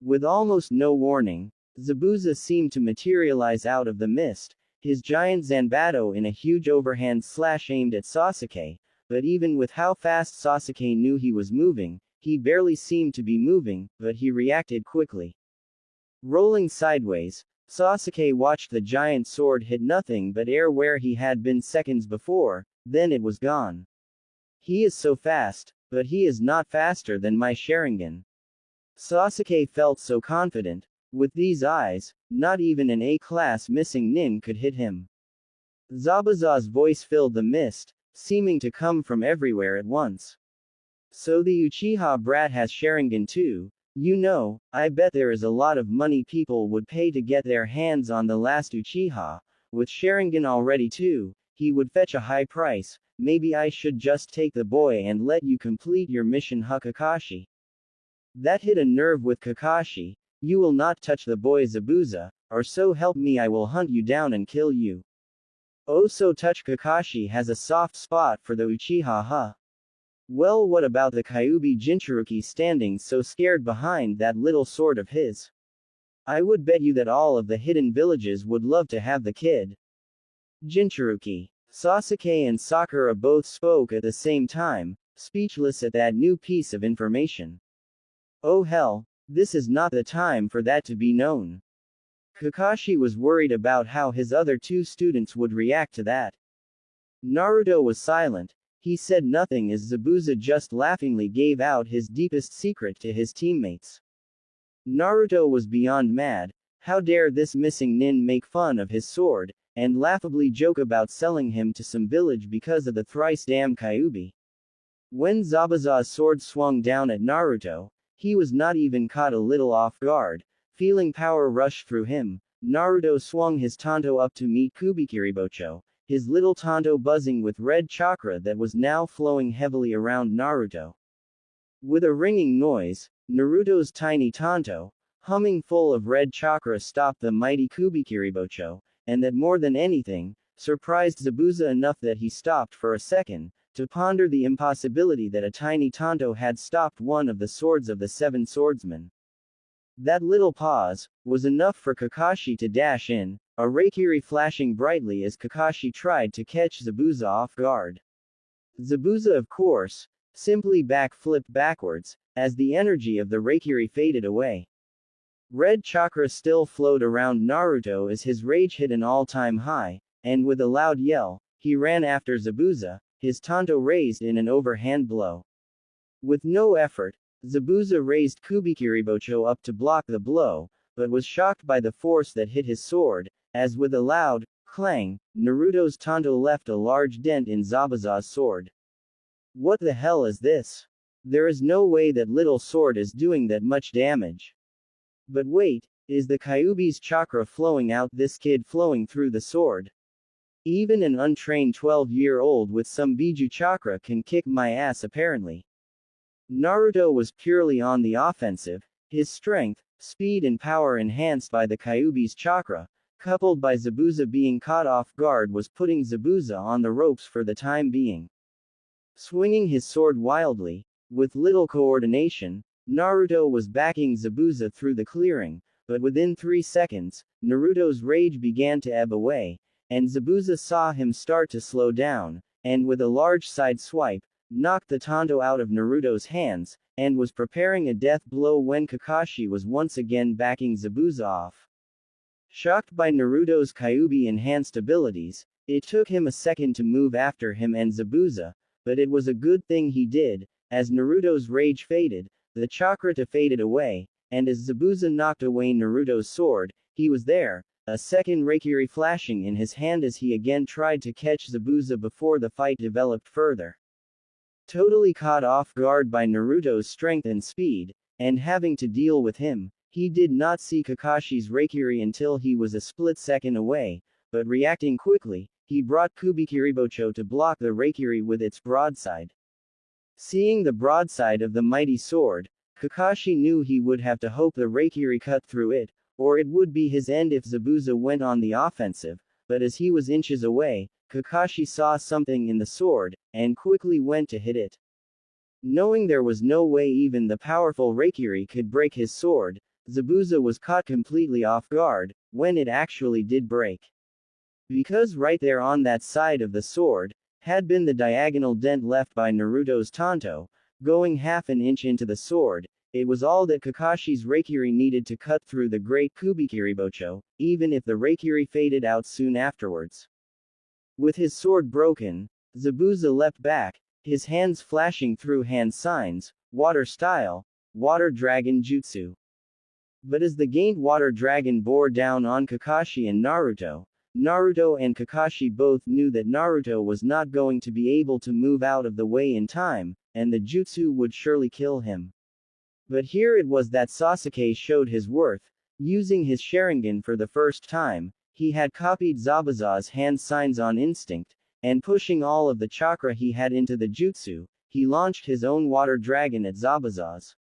With almost no warning, Zabuza seemed to materialize out of the mist, his giant Zanbato in a huge overhand slash aimed at Sasuke, but even with how fast Sasuke knew he was moving, he barely seemed to be moving, but he reacted quickly. Rolling sideways, Sasuke watched the giant sword hit nothing but air where he had been seconds before, then it was gone. He is so fast, but he is not faster than my Sharingan. Sasuke felt so confident. With these eyes, not even an A-class missing nin could hit him. Zabuza's voice filled the mist, seeming to come from everywhere at once. So the Uchiha brat has Sharingan too. You know, I bet there is a lot of money people would pay to get their hands on the last Uchiha. With Sharingan already too, he would fetch a high price. Maybe I should just take the boy and let you complete your mission, Kakashi. That hit a nerve with Kakashi. You will not touch the boy Zabuza, or so help me I will hunt you down and kill you. Oh, so touch Kakashi has a soft spot for the Uchiha, huh? Well, what about the Kyuubi Jinchuruki standing so scared behind that little sword of his? I would bet you that all of the hidden villages would love to have the kid. Jinchuruki. Sasuke and Sakura both spoke at the same time, speechless at that new piece of information. Oh hell, this is not the time for that to be known. Kakashi was worried about how his other two students would react to that. Naruto was silent. He said nothing as Zabuza just laughingly gave out his deepest secret to his teammates. Naruto was beyond mad. How dare this missing nin make fun of his sword, and laughably joke about selling him to some village because of the thrice damned Kyuubi. When Zabuza's sword swung down at Naruto, he was not even caught a little off guard. Feeling power rush through him, Naruto swung his tanto up to meet Kubikiribocho, his little tanto buzzing with red chakra that was now flowing heavily around Naruto. With a ringing noise, Naruto's tiny tanto, humming full of red chakra, stopped the mighty Kubikiribocho, and that more than anything, surprised Zabuza enough that he stopped for a second, to ponder the impossibility that a tiny tanto had stopped one of the swords of the seven swordsmen. That little pause was enough for Kakashi to dash in, a Reikiri flashing brightly as Kakashi tried to catch Zabuza off guard. Zabuza, of course, simply backflipped backwards, as the energy of the Reikiri faded away. Red chakra still flowed around Naruto as his rage hit an all-time high, and with a loud yell, he ran after Zabuza, his tanto raised in an overhand blow. With no effort, Zabuza raised Kubikiribocho up to block the blow, but was shocked by the force that hit his sword, as with a loud clang, Naruto's tanto left a large dent in Zabuza's sword. What the hell is this? There is no way that little sword is doing that much damage. But wait, is the Kyuubi's chakra flowing out? This kid flowing through the sword? Even an untrained 12-year-old with some Biju chakra can kick my ass apparently. Naruto was purely on the offensive, his strength, speed and power enhanced by the Kyuubi's chakra, coupled by Zabuza being caught off guard, was putting Zabuza on the ropes for the time being. Swinging his sword wildly, with little coordination, Naruto was backing Zabuza through the clearing, but within 3 seconds, Naruto's rage began to ebb away, and Zabuza saw him start to slow down, and with a large side swipe, knocked the tanto out of Naruto's hands, and was preparing a death blow when Kakashi was once again backing Zabuza off. Shocked by Naruto's Kyuubi-enhanced abilities, it took him a second to move after him and Zabuza, but it was a good thing he did, as Naruto's rage faded, the chakra faded away, and as Zabuza knocked away Naruto's sword, he was there, a second Reikiri flashing in his hand as he again tried to catch Zabuza before the fight developed further. Totally caught off guard by Naruto's strength and speed, and having to deal with him, he did not see Kakashi's Reikiri until he was a split second away, but reacting quickly, he brought Kubikiribocho to block the Reikiri with its broadside. Seeing the broadside of the mighty sword, Kakashi knew he would have to hope the Reikiri cut through it, or it would be his end if Zabuza went on the offensive, but as he was inches away, Kakashi saw something in the sword, and quickly went to hit it. Knowing there was no way even the powerful Reikiri could break his sword, Zabuza was caught completely off guard, when it actually did break. Because right there on that side of the sword, had been the diagonal dent left by Naruto's tanto, going half an inch into the sword. It was all that Kakashi's Reikiri needed to cut through the great Kubikiribocho, even if the Reikiri faded out soon afterwards. With his sword broken, Zabuza leapt back, his hands flashing through hand signs, water style, water dragon jutsu. But as the gained water dragon bore down on Kakashi and Naruto and Kakashi both knew that Naruto was not going to be able to move out of the way in time, and the jutsu would surely kill him. But here it was that Sasuke showed his worth. Using his Sharingan for the first time, he had copied Zabuza's hand signs on instinct, and pushing all of the chakra he had into the jutsu, he launched his own water dragon at Zabuza's.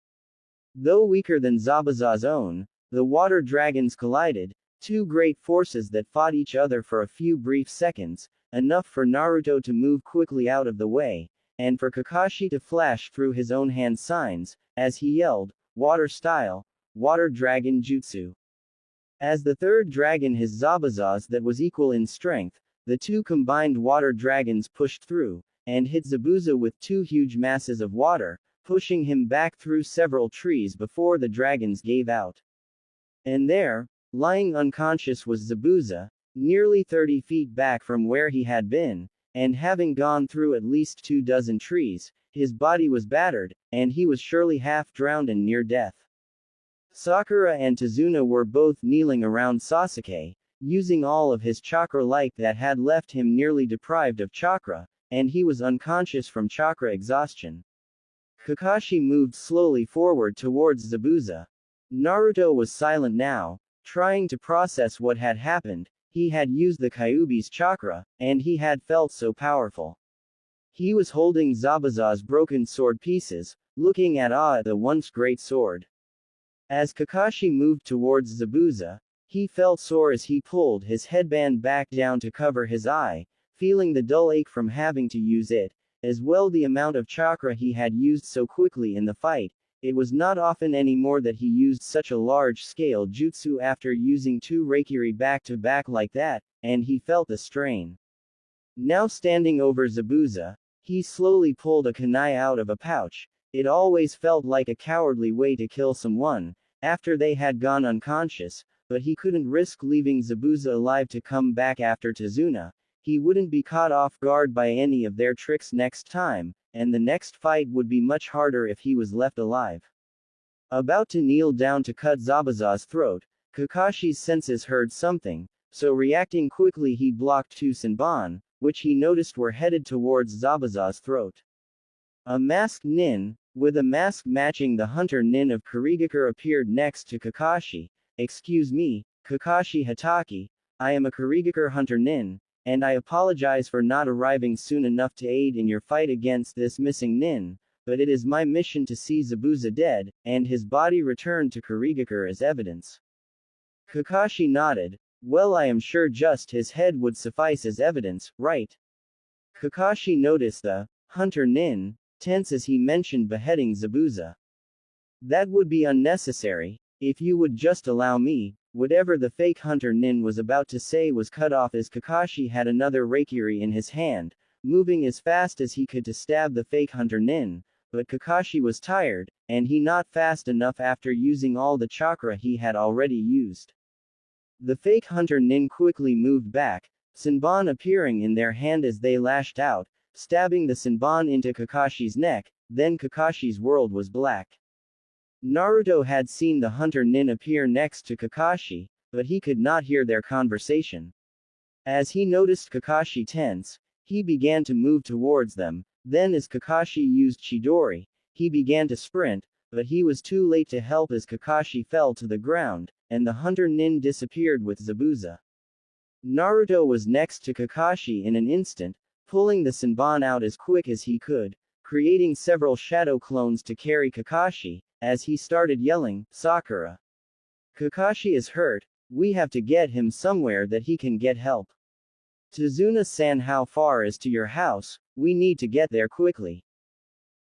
Though weaker than Zabuza's own, the water dragons collided, two great forces that fought each other for a few brief seconds, enough for Naruto to move quickly out of the way, and for Kakashi to flash through his own hand signs, as he yelled, "Water style, water dragon jutsu." As the third dragon his Zabuza's that was equal in strength, the two combined water dragons pushed through, and hit Zabuza with two huge masses of water, pushing him back through several trees before the dragons gave out. And there, lying unconscious was Zabuza, nearly 30 feet back from where he had been, and having gone through at least 24 trees, his body was battered, and he was surely half drowned and near death. Sakura and Tazuna were both kneeling around Sasuke, using all of his chakra like that had left him nearly deprived of chakra, and he was unconscious from chakra exhaustion. Kakashi moved slowly forward towards Zabuza. Naruto was silent now, trying to process what had happened. He had used the Kyuubi's chakra, and he had felt so powerful. He was holding Zabuza's broken sword pieces, looking at the once great sword. As Kakashi moved towards Zabuza, he felt sore as he pulled his headband back down to cover his eye, feeling the dull ache from having to use it, as well the amount of chakra he had used so quickly in the fight. It was not often anymore that he used such a large-scale jutsu after using 2 Reikiri back-to-back like that, and he felt the strain. Now standing over Zabuza, he slowly pulled a kunai out of a pouch. It always felt like a cowardly way to kill someone, after they had gone unconscious, but he couldn't risk leaving Zabuza alive to come back after Tazuna. He wouldn't be caught off guard by any of their tricks next time, and the next fight would be much harder if he was left alive. About to kneel down to cut Zabuza's throat, Kakashi's senses heard something, so reacting quickly he blocked 2 Senbon, which he noticed were headed towards Zabuza's throat. A masked nin, with a mask matching the hunter nin of Kurigakure appeared next to Kakashi. "Excuse me, Kakashi Hatake, I am a Kurigakure hunter nin, and I apologize for not arriving soon enough to aid in your fight against this missing nin, but it is my mission to see Zabuza dead, and his body returned to Kurigakure as evidence." Kakashi nodded. "Well, I am sure just his head would suffice as evidence, right?" Kakashi noticed the hunter nin tense as he mentioned beheading Zabuza. "That would be unnecessary, if you would just allow me." Whatever the fake hunter nin was about to say was cut off as Kakashi had another Reikiri in his hand, moving as fast as he could to stab the fake hunter nin, but Kakashi was tired, and he not fast enough after using all the chakra he had already used. The fake hunter nin quickly moved back, Senbon appearing in their hand as they lashed out, stabbing the Senbon into Kakashi's neck. Then Kakashi's world was black. Naruto had seen the hunter nin appear next to Kakashi, but he could not hear their conversation. As he noticed Kakashi tense, he began to move towards them. Then as Kakashi used Chidori, he began to sprint, but he was too late to help as Kakashi fell to the ground, and the hunter nin disappeared with Zabuza. Naruto was next to Kakashi in an instant, pulling the Senbon out as quick as he could, creating several shadow clones to carry Kakashi, as he started yelling, "Sakura! Kakashi is hurt, we have to get him somewhere that he can get help. Tazuna-san, how far is to your house? We need to get there quickly."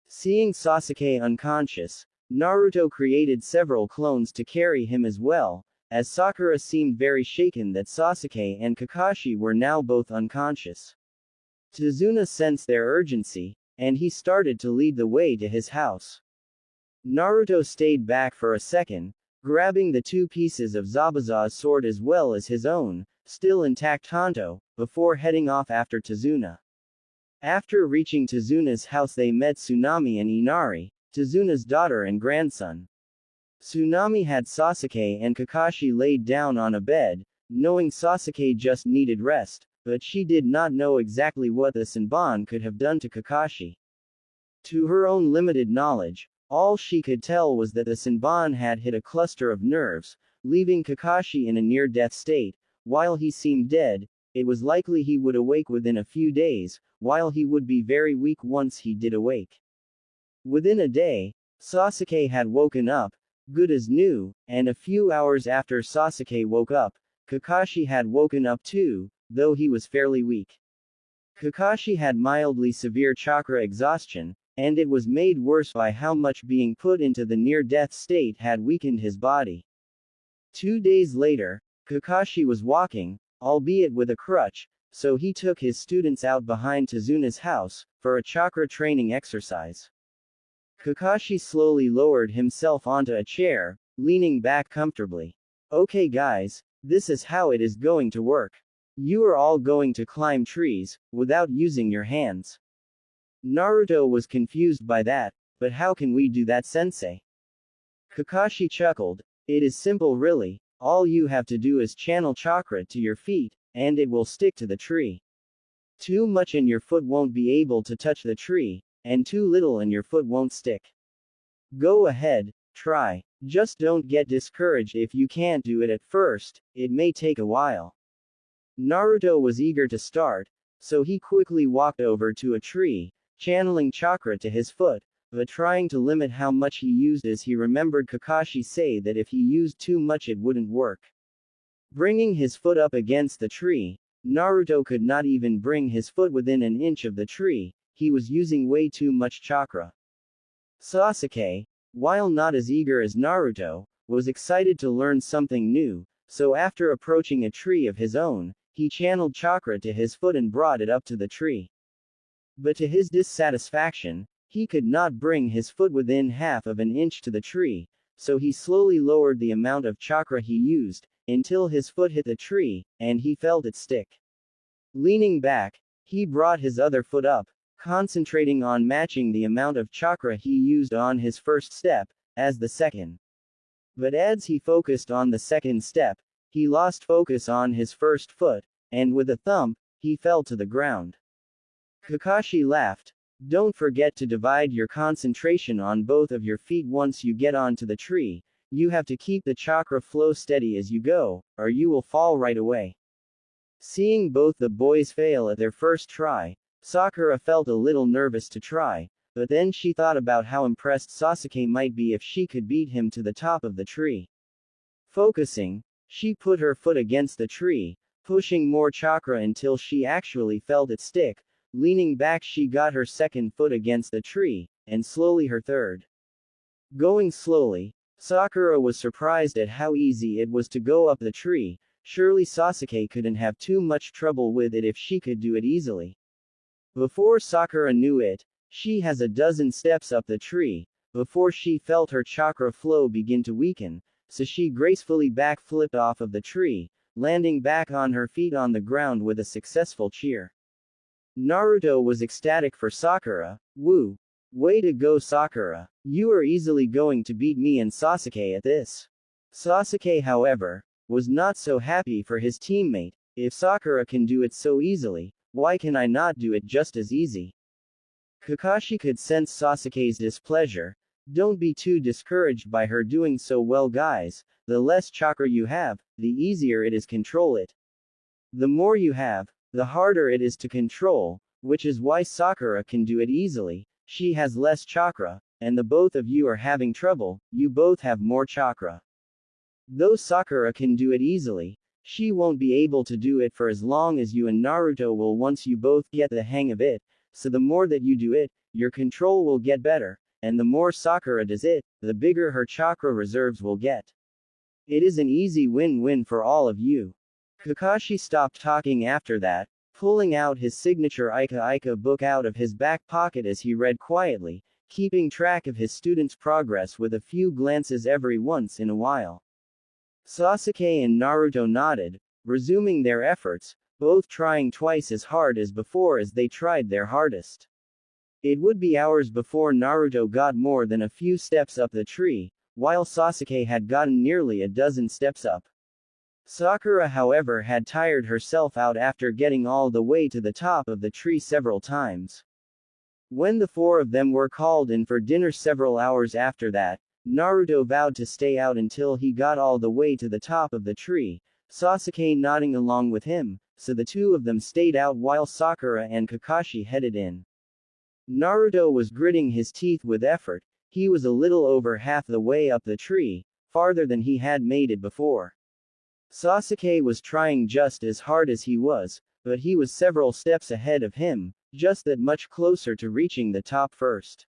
Seeing Sasuke unconscious, Naruto created several clones to carry him as well, as Sakura seemed very shaken that Sasuke and Kakashi were now both unconscious. Tazuna sensed their urgency, and he started to lead the way to his house. Naruto stayed back for a second, grabbing the 2 pieces of Zabuza's sword as well as his own, still intact Hanto, before heading off after Tazuna. After reaching Tazuna's house they met Tsunami and Inari, Tazuna's daughter and grandson. Tsunami had Sasuke and Kakashi laid down on a bed, knowing Sasuke just needed rest, but she did not know exactly what the Senbon could have done to Kakashi. To her own limited knowledge, all she could tell was that the Senbon had hit a cluster of nerves, leaving Kakashi in a near-death state. While he seemed dead, it was likely he would awake within a few days, while he would be very weak once he did awake. Within a day, Sasuke had woken up, good as new, and a few hours after Sasuke woke up, Kakashi had woken up too, though he was fairly weak. Kakashi had mildly severe chakra exhaustion, and it was made worse by how much being put into the near-death state had weakened his body. 2 days later, Kakashi was walking, albeit with a crutch, so he took his students out behind Tazuna's house, for a chakra training exercise. Kakashi slowly lowered himself onto a chair, leaning back comfortably. "Okay guys, this is how it is going to work. You are all going to climb trees, without using your hands." Naruto was confused by that, but how can we do that, sensei? Kakashi chuckled. It is simple really, all you have to do is channel chakra to your feet, and it will stick to the tree. Too much in your foot won't be able to touch the tree, and too little in your foot won't stick. Go ahead, try. Just don't get discouraged if you can't do it at first, it may take a while. Naruto was eager to start, so he quickly walked over to a tree, channeling chakra to his foot, but trying to limit how much he used as he remembered Kakashi say that if he used too much it wouldn't work. Bringing his foot up against the tree, Naruto could not even bring his foot within an inch of the tree, he was using way too much chakra. Sasuke, while not as eager as Naruto, was excited to learn something new, so after approaching a tree of his own, he channeled chakra to his foot and brought it up to the tree. But to his dissatisfaction, he could not bring his foot within half of an inch to the tree, so he slowly lowered the amount of chakra he used, until his foot hit the tree, and he felt it stick. Leaning back, he brought his other foot up, concentrating on matching the amount of chakra he used on his first step, as the second. But as he focused on the second step, he lost focus on his first foot, and with a thump, he fell to the ground. Kakashi laughed. Don't forget to divide your concentration on both of your feet once you get onto the tree. You have to keep the chakra flow steady as you go, or you will fall right away. Seeing both the boys fail at their first try, Sakura felt a little nervous to try, but then she thought about how impressed Sasuke might be if she could beat him to the top of the tree. Focusing, she put her foot against the tree, pushing more chakra until she actually felt it stick. Leaning back, she got her second foot against the tree, and slowly her third. Going slowly, Sakura was surprised at how easy it was to go up the tree. Surely Sasuke couldn't have too much trouble with it if she could do it easily. Before Sakura knew it, she has a dozen steps up the tree, before she felt her chakra flow begin to weaken, so she gracefully backflipped off of the tree, landing back on her feet on the ground with a successful cheer. Naruto was ecstatic for Sakura. Woo! Way to go, Sakura. You are easily going to beat me and Sasuke at this. Sasuke, however, was not so happy for his teammate. If Sakura can do it so easily, why can I not do it just as easy? Kakashi could sense Sasuke's displeasure. Don't be too discouraged by her doing so well, guys. The less chakra you have, the easier it is to control it. The more you have, the harder it is to control, which is why Sakura can do it easily. She has less chakra, and the both of you are having trouble, you both have more chakra. Though Sakura can do it easily, she won't be able to do it for as long as you and Naruto will once you both get the hang of it, so the more that you do it, your control will get better, and the more Sakura does it, the bigger her chakra reserves will get. It is an easy win-win for all of you. Kakashi stopped talking after that, pulling out his signature Ika Ika book out of his back pocket as he read quietly, keeping track of his students' progress with a few glances every once in a while. Sasuke and Naruto nodded, resuming their efforts, both trying twice as hard as before as they tried their hardest. It would be hours before Naruto got more than a few steps up the tree, while Sasuke had gotten nearly a dozen steps up. Sakura, however, had tired herself out after getting all the way to the top of the tree several times. When the four of them were called in for dinner several hours after that, Naruto vowed to stay out until he got all the way to the top of the tree, Sasuke nodding along with him, so the two of them stayed out while Sakura and Kakashi headed in. Naruto was gritting his teeth with effort. He was a little over half the way up the tree, farther than he had made it before. Sasuke was trying just as hard as he was, but he was several steps ahead of him, just that much closer to reaching the top first.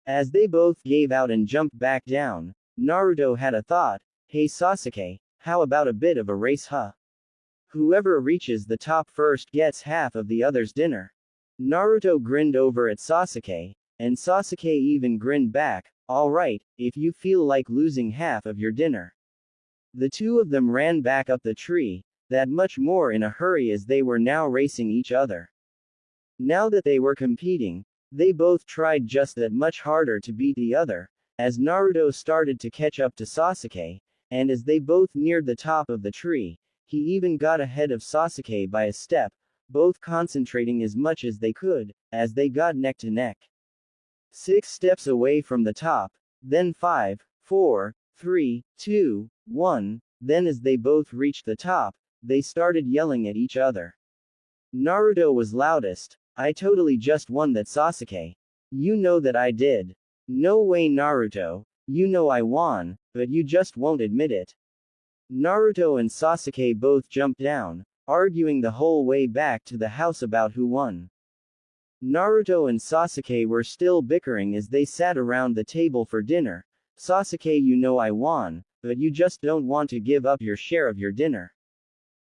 As they both gave out and jumped back down, Naruto had a thought. Hey Sasuke, how about a bit of a race, huh? Whoever reaches the top first gets half of the other's dinner. Naruto grinned over at Sasuke, and Sasuke even grinned back. Alright, if you feel like losing half of your dinner. The two of them ran back up the tree, that much more in a hurry as they were now racing each other. Now that they were competing, they both tried just that much harder to beat the other. As Naruto started to catch up to Sasuke, and as they both neared the top of the tree, he even got ahead of Sasuke by a step, both concentrating as much as they could, as they got neck to neck. 6 steps away from the top, then 5, 4, 3, 2, 1, then as they both reached the top, they started yelling at each other. Naruto was loudest. I totally just won that, Sasuke. You know that I did. No way, Naruto. You know I won, but you just won't admit it. Naruto and Sasuke both jumped down, arguing the whole way back to the house about who won. Naruto and Sasuke were still bickering as they sat around the table for dinner. Sasuke, you know I won, but you just don't want to give up your share of your dinner.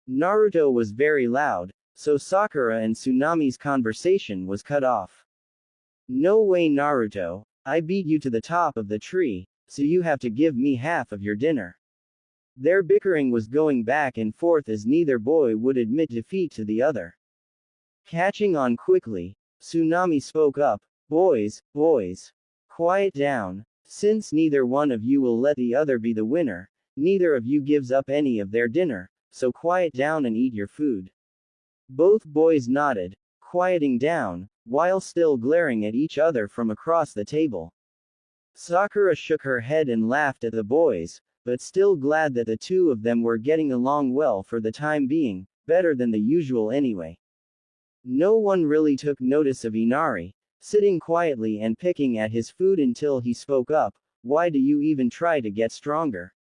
Naruto was very loud, so Sakura and Tsunami's conversation was cut off. No way, Naruto. I beat you to the top of the tree, so you have to give me half of your dinner. Their bickering was going back and forth as neither boy would admit defeat to the other. Catching on quickly, Tsunami spoke up. Boys, quiet down. Since neither one of you will let the other be the winner, neither of you gives up any of their dinner, so quiet down and eat your food. Both boys nodded, quieting down, while still glaring at each other from across the table. Sakura shook her head and laughed at the boys, but still glad that the two of them were getting along well for the time being, better than the usual anyway. No one really took notice of Inari, sitting quietly and picking at his food until he spoke up. Why do you even try to get stronger?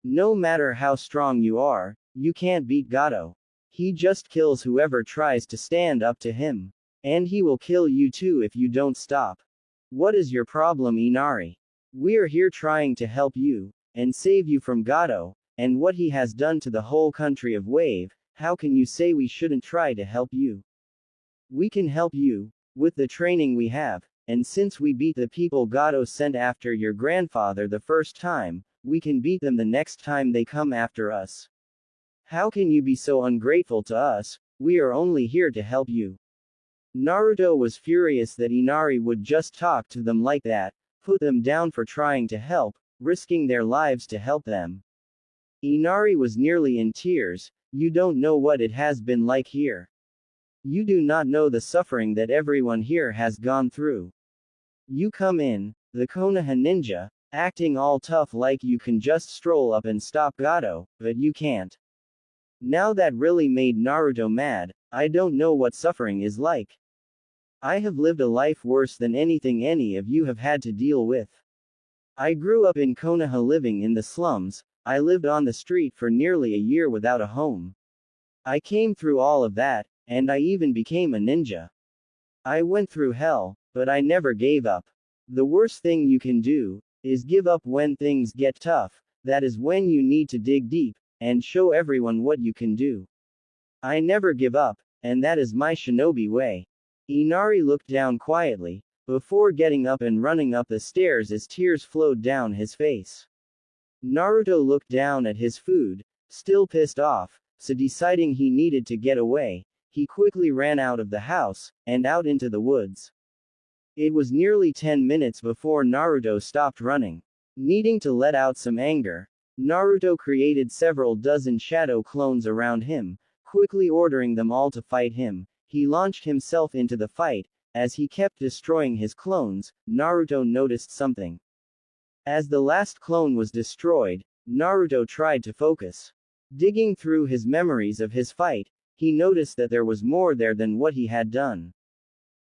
No matter how strong you are, you can't beat Gato. He just kills whoever tries to stand up to him. And he will kill you too if you don't stop. What is your problem, Inari? We're here trying to help you, and save you from Gato, and what he has done to the whole country of Wave. How can you say we shouldn't try to help you? We can help you, with the training we have, and since we beat the people Gato sent after your grandfather the first time, we can beat them the next time they come after us. How can you be so ungrateful to us? We are only here to help you. Naruto was furious that Inari would just talk to them like that, put them down for trying to help, risking their lives to help them. Inari was nearly in tears. You don't know what it has been like here. You do not know the suffering that everyone here has gone through. You come in, the Konoha ninja, acting all tough like you can just stroll up and stop Gato, but you can't. Now that really made Naruto mad. I don't know what suffering is like. I have lived a life worse than anything any of you have had to deal with. I grew up in Konoha living in the slums. I lived on the street for nearly a year without a home. I came through all of that, and I even became a ninja. I went through hell, but I never gave up. The worst thing you can do is give up when things get tough. That is when you need to dig deep and show everyone what you can do. I never give up, and that is my shinobi way. Inari looked down quietly, before getting up and running up the stairs as tears flowed down his face. Naruto looked down at his food, still pissed off, so deciding he needed to get away, he quickly ran out of the house, and out into the woods. It was nearly 10 minutes before Naruto stopped running. Needing to let out some anger, Naruto created several dozen shadow clones around him, quickly ordering them all to fight him. He launched himself into the fight. As he kept destroying his clones, Naruto noticed something. As the last clone was destroyed, Naruto tried to focus. Digging through his memories of his fight, he noticed that there was more there than what he had done.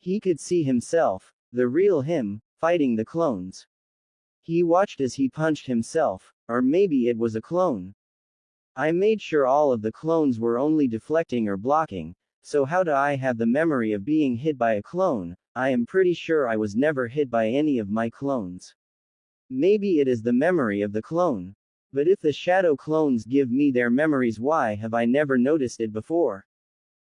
He could see himself, the real him, fighting the clones. He watched as he punched himself, or maybe it was a clone. I made sure all of the clones were only deflecting or blocking, so how do I have the memory of being hit by a clone? I am pretty sure I was never hit by any of my clones. Maybe it is the memory of the clone. But if the shadow clones give me their memories, why have I never noticed it before?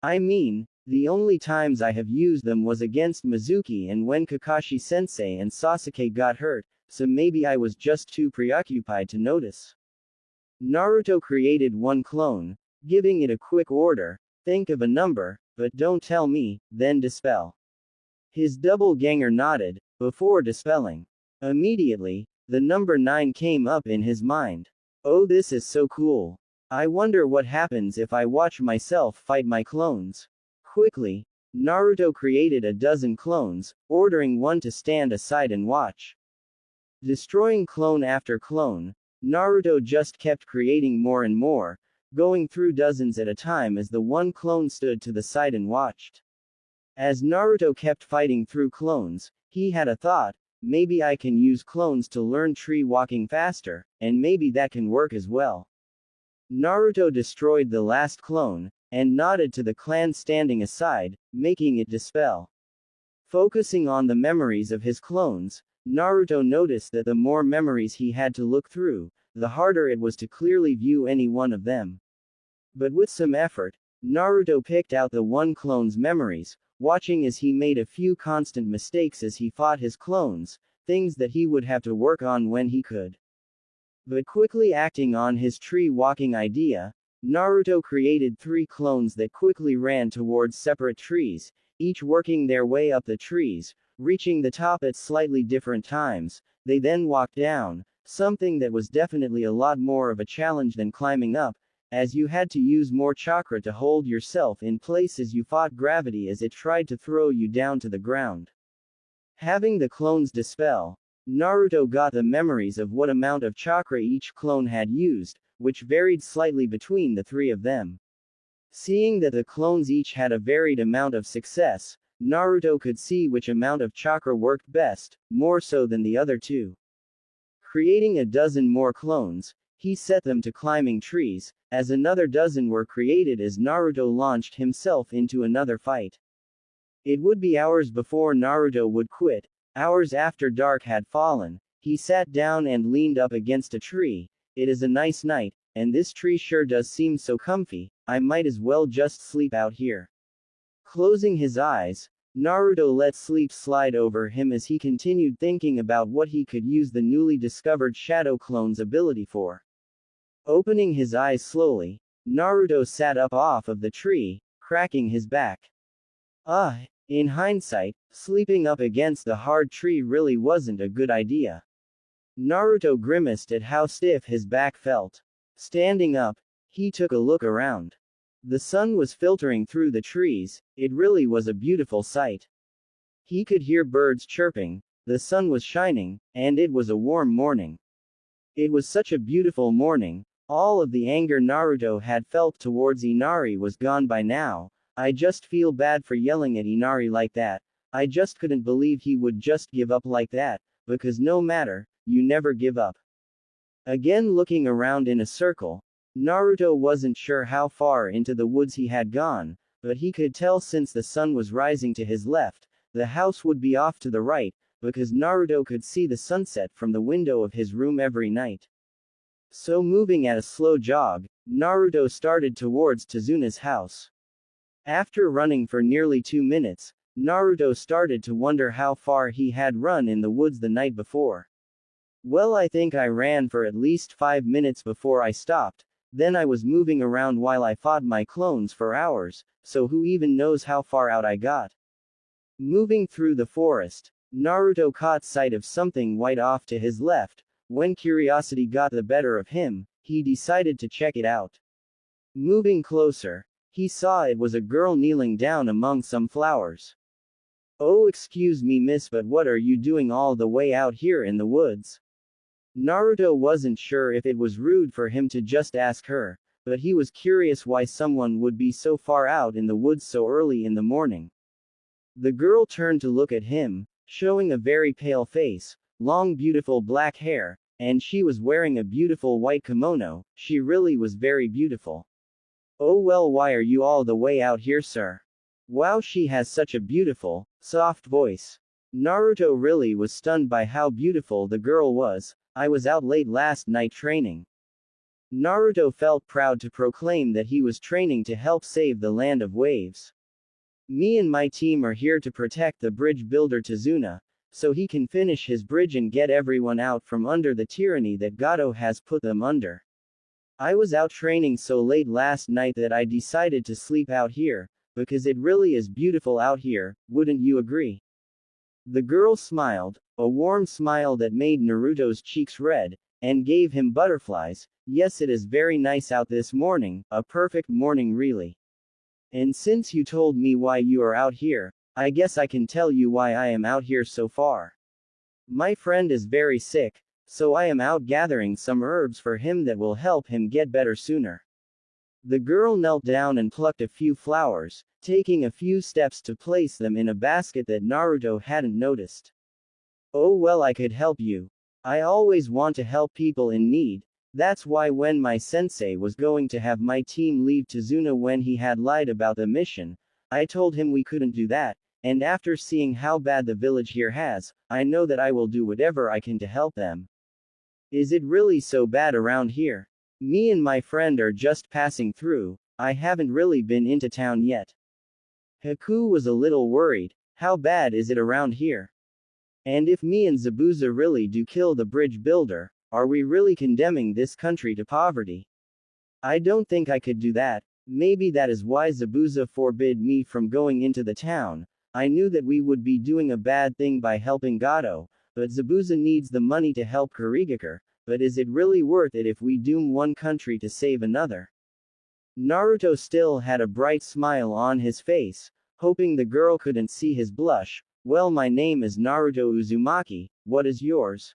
I mean, the only times I have used them was against Mizuki and when Kakashi-sensei and Sasuke got hurt, so maybe I was just too preoccupied to notice. Naruto created one clone, giving it a quick order. Think of a number, but don't tell me, then dispel. His doppelganger nodded, before dispelling. Immediately, the number 9 came up in his mind. Oh, this is so cool. I wonder what happens if I watch myself fight my clones. Quickly, Naruto created a dozen clones, ordering one to stand aside and watch. Destroying clone after clone, Naruto just kept creating more and more, going through dozens at a time as the one clone stood to the side and watched. As Naruto kept fighting through clones, he had a thought: maybe I can use clones to learn tree walking faster, and maybe that can work as well. Naruto destroyed the last clone, and nodded to the clan standing aside, making it dispel. Focusing on the memories of his clones, Naruto noticed that the more memories he had to look through, the harder it was to clearly view any one of them. But with some effort, Naruto picked out the one clone's memories, watching as he made a few constant mistakes as he fought his clones, things that he would have to work on when he could. But quickly acting on his tree walking idea, Naruto created 3 clones that quickly ran towards separate trees, each working their way up the trees, reaching the top at slightly different times. They then walked down, something that was definitely a lot more of a challenge than climbing up, as you had to use more chakra to hold yourself in place as you fought gravity as it tried to throw you down to the ground. Having the clones dispel, Naruto got the memories of what amount of chakra each clone had used, which varied slightly between the 3 of them. Seeing that the clones each had a varied amount of success, Naruto could see which amount of chakra worked best, more so than the other 2. Creating a dozen more clones, he set them to climbing trees, as another dozen were created as Naruto launched himself into another fight. It would be hours before Naruto would quit. Hours after dark had fallen, he sat down and leaned up against a tree. It is a nice night, and this tree sure does seem so comfy, I might as well just sleep out here. Closing his eyes, Naruto let sleep slide over him as he continued thinking about what he could use the newly discovered Shadow Clone's ability for. Opening his eyes slowly, Naruto sat up off of the tree, cracking his back. In hindsight, sleeping up against the hard tree really wasn't a good idea. Naruto grimaced at how stiff his back felt. Standing up, he took a look around. The sun was filtering through the trees. It really was a beautiful sight. He could hear birds chirping, the sun was shining, and it was a warm morning. It was such a beautiful morning. All of the anger Naruto had felt towards Inari was gone by now. I just feel bad for yelling at Inari like that. I just couldn't believe he would just give up like that, because no matter, you never give up. Again looking around in a circle, Naruto wasn't sure how far into the woods he had gone, but he could tell since the sun was rising to his left, the house would be off to the right, because Naruto could see the sunset from the window of his room every night. So moving at a slow jog, Naruto started towards Tazuna's house. After running for nearly 2 minutes, Naruto started to wonder how far he had run in the woods the night before. Well, I think I ran for at least 5 minutes before I stopped, then I was moving around while I fought my clones for hours, so who even knows how far out I got. Moving through the forest, Naruto caught sight of something white off to his left. When curiosity got the better of him, he decided to check it out. Moving closer, he saw it was a girl kneeling down among some flowers. Oh, excuse me, miss, but what are you doing all the way out here in the woods? Naruto wasn't sure if it was rude for him to just ask her, but he was curious why someone would be so far out in the woods so early in the morning. The girl turned to look at him, showing a very pale face, long beautiful black hair, and she was wearing a beautiful white kimono. She really was very beautiful. Oh well, why are you all the way out here, sir? Wow, she has such a beautiful, soft voice. Naruto really was stunned by how beautiful the girl was. I was out late last night training. Naruto felt proud to proclaim that he was training to help save the land of waves. Me and my team are here to protect the bridge builder Tazuna, so he can finish his bridge and get everyone out from under the tyranny that Gato has put them under. I was out training so late last night that I decided to sleep out here, because it really is beautiful out here, wouldn't you agree? The girl smiled, a warm smile that made Naruto's cheeks red. and gave him butterflies. Yes, it is very nice out this morning, a perfect morning really. And since you told me why you are out here, I guess I can tell you why I am out here so far. My friend is very sick, so I am out gathering some herbs for him that will help him get better sooner. The girl knelt down and plucked a few flowers, taking a few steps to place them in a basket that Naruto hadn't noticed. Oh well, I could help you. I always want to help people in need. That's why when my sensei was going to have my team leave Tazuna when he had lied about the mission, I told him we couldn't do that, and after seeing how bad the village here has, I know that I will do whatever I can to help them. Is it really so bad around here? Me and my friend are just passing through, I haven't really been into town yet. Haku was a little worried. How bad is it around here? And if me and Zabuza really do kill the bridge builder, are we really condemning this country to poverty? I don't think I could do that. Maybe that is why Zabuza forbid me from going into the town. I knew that we would be doing a bad thing by helping Gato, but Zabuza needs the money to help Kurigakure. But is it really worth it if we doom one country to save another? Naruto still had a bright smile on his face, hoping the girl couldn't see his blush. Well, my name is Naruto Uzumaki, what is yours?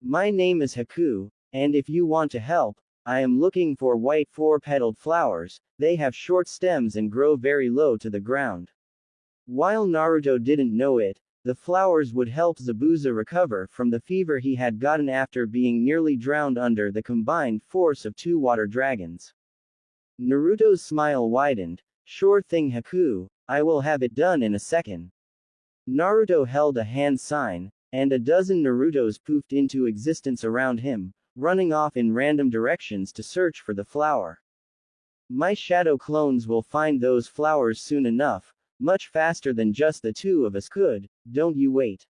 My name is Haku, and if you want to help, I am looking for white four-petaled flowers. They have short stems and grow very low to the ground. While Naruto didn't know it, the flowers would help Zabuza recover from the fever he had gotten after being nearly drowned under the combined force of two water dragons. Naruto's smile widened. Sure thing, Haku, I will have it done in a second. Naruto held a hand sign, and a dozen Narutos poofed into existence around him, running off in random directions to search for the flower. My shadow clones will find those flowers soon enough, much faster than just the two of us could, don't you wait.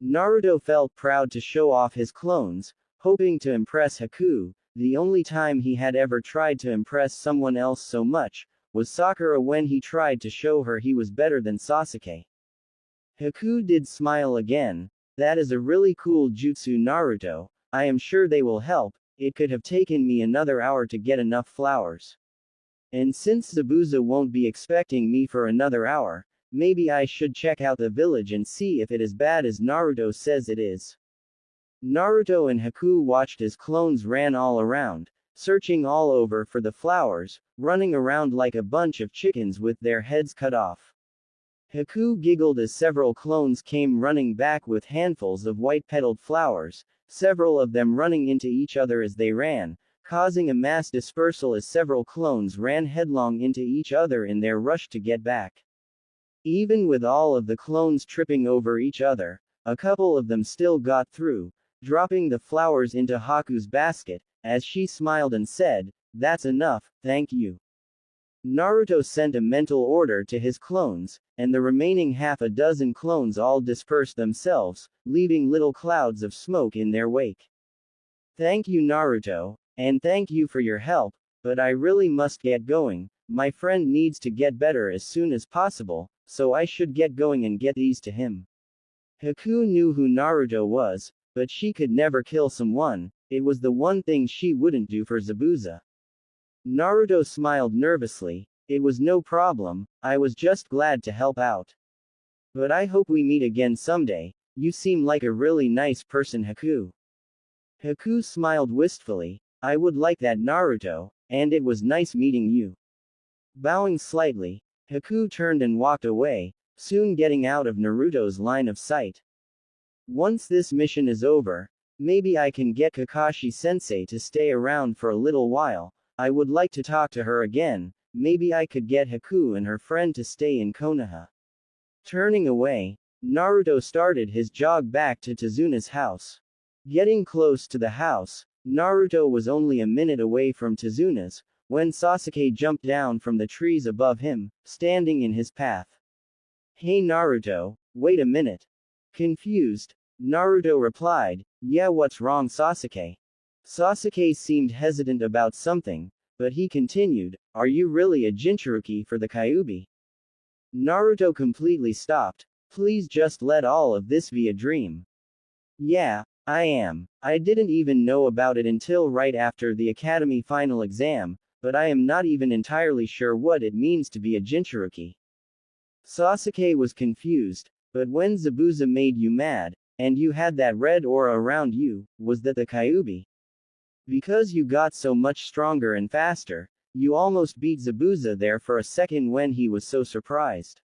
Naruto felt proud to show off his clones, hoping to impress Haku. The only time he had ever tried to impress someone else so much was Sakura when he tried to show her he was better than Sasuke. Haku did smile again. That is a really cool jutsu, Naruto. I am sure they will help. It could have taken me another hour to get enough flowers. And since Zabuza won't be expecting me for another hour, maybe I should check out the village and see if it is bad as Naruto says it is. Naruto and Haku watched as clones ran all around, searching all over for the flowers, running around like a bunch of chickens with their heads cut off. Haku giggled as several clones came running back with handfuls of white-petaled flowers, several of them running into each other as they ran, causing a mass dispersal as several clones ran headlong into each other in their rush to get back. Even with all of the clones tripping over each other, a couple of them still got through, dropping the flowers into Haku's basket, as she smiled and said, "That's enough, thank you." Naruto sent a mental order to his clones, and the remaining half a dozen clones all dispersed themselves, leaving little clouds of smoke in their wake. Thank you, Naruto, and thank you for your help, but I really must get going. My friend needs to get better as soon as possible, so I should get going and get these to him. Haku knew who Naruto was, but she could never kill someone. It was the one thing she wouldn't do for Zabuza. Naruto smiled nervously. It was no problem, I was just glad to help out. But I hope we meet again someday. You seem like a really nice person, Haku. Haku smiled wistfully. I would like that, Naruto, and it was nice meeting you. Bowing slightly, Haku turned and walked away, soon getting out of Naruto's line of sight. Once this mission is over, maybe I can get Kakashi-sensei to stay around for a little while. I would like to talk to her again. Maybe I could get Haku and her friend to stay in Konoha. Turning away, Naruto started his jog back to Tazuna's house. Getting close to the house, Naruto was only a minute away from Tazuna's, when Sasuke jumped down from the trees above him, standing in his path. Hey Naruto, wait a minute. Confused, Naruto replied, yeah, what's wrong, Sasuke? Sasuke seemed hesitant about something, but he continued, are you really a Jinchuruki for the Kyuubi? Naruto completely stopped. Please just let all of this be a dream. Yeah, I didn't even know about it until right after the academy final exam, but I am not even entirely sure what it means to be a Jinchuruki. Sasuke was confused, but when Zabuza made you mad, and you had that red aura around you, was that the Kyuubi? Because you got so much stronger and faster, you almost beat Zabuza there for a second when he was so surprised.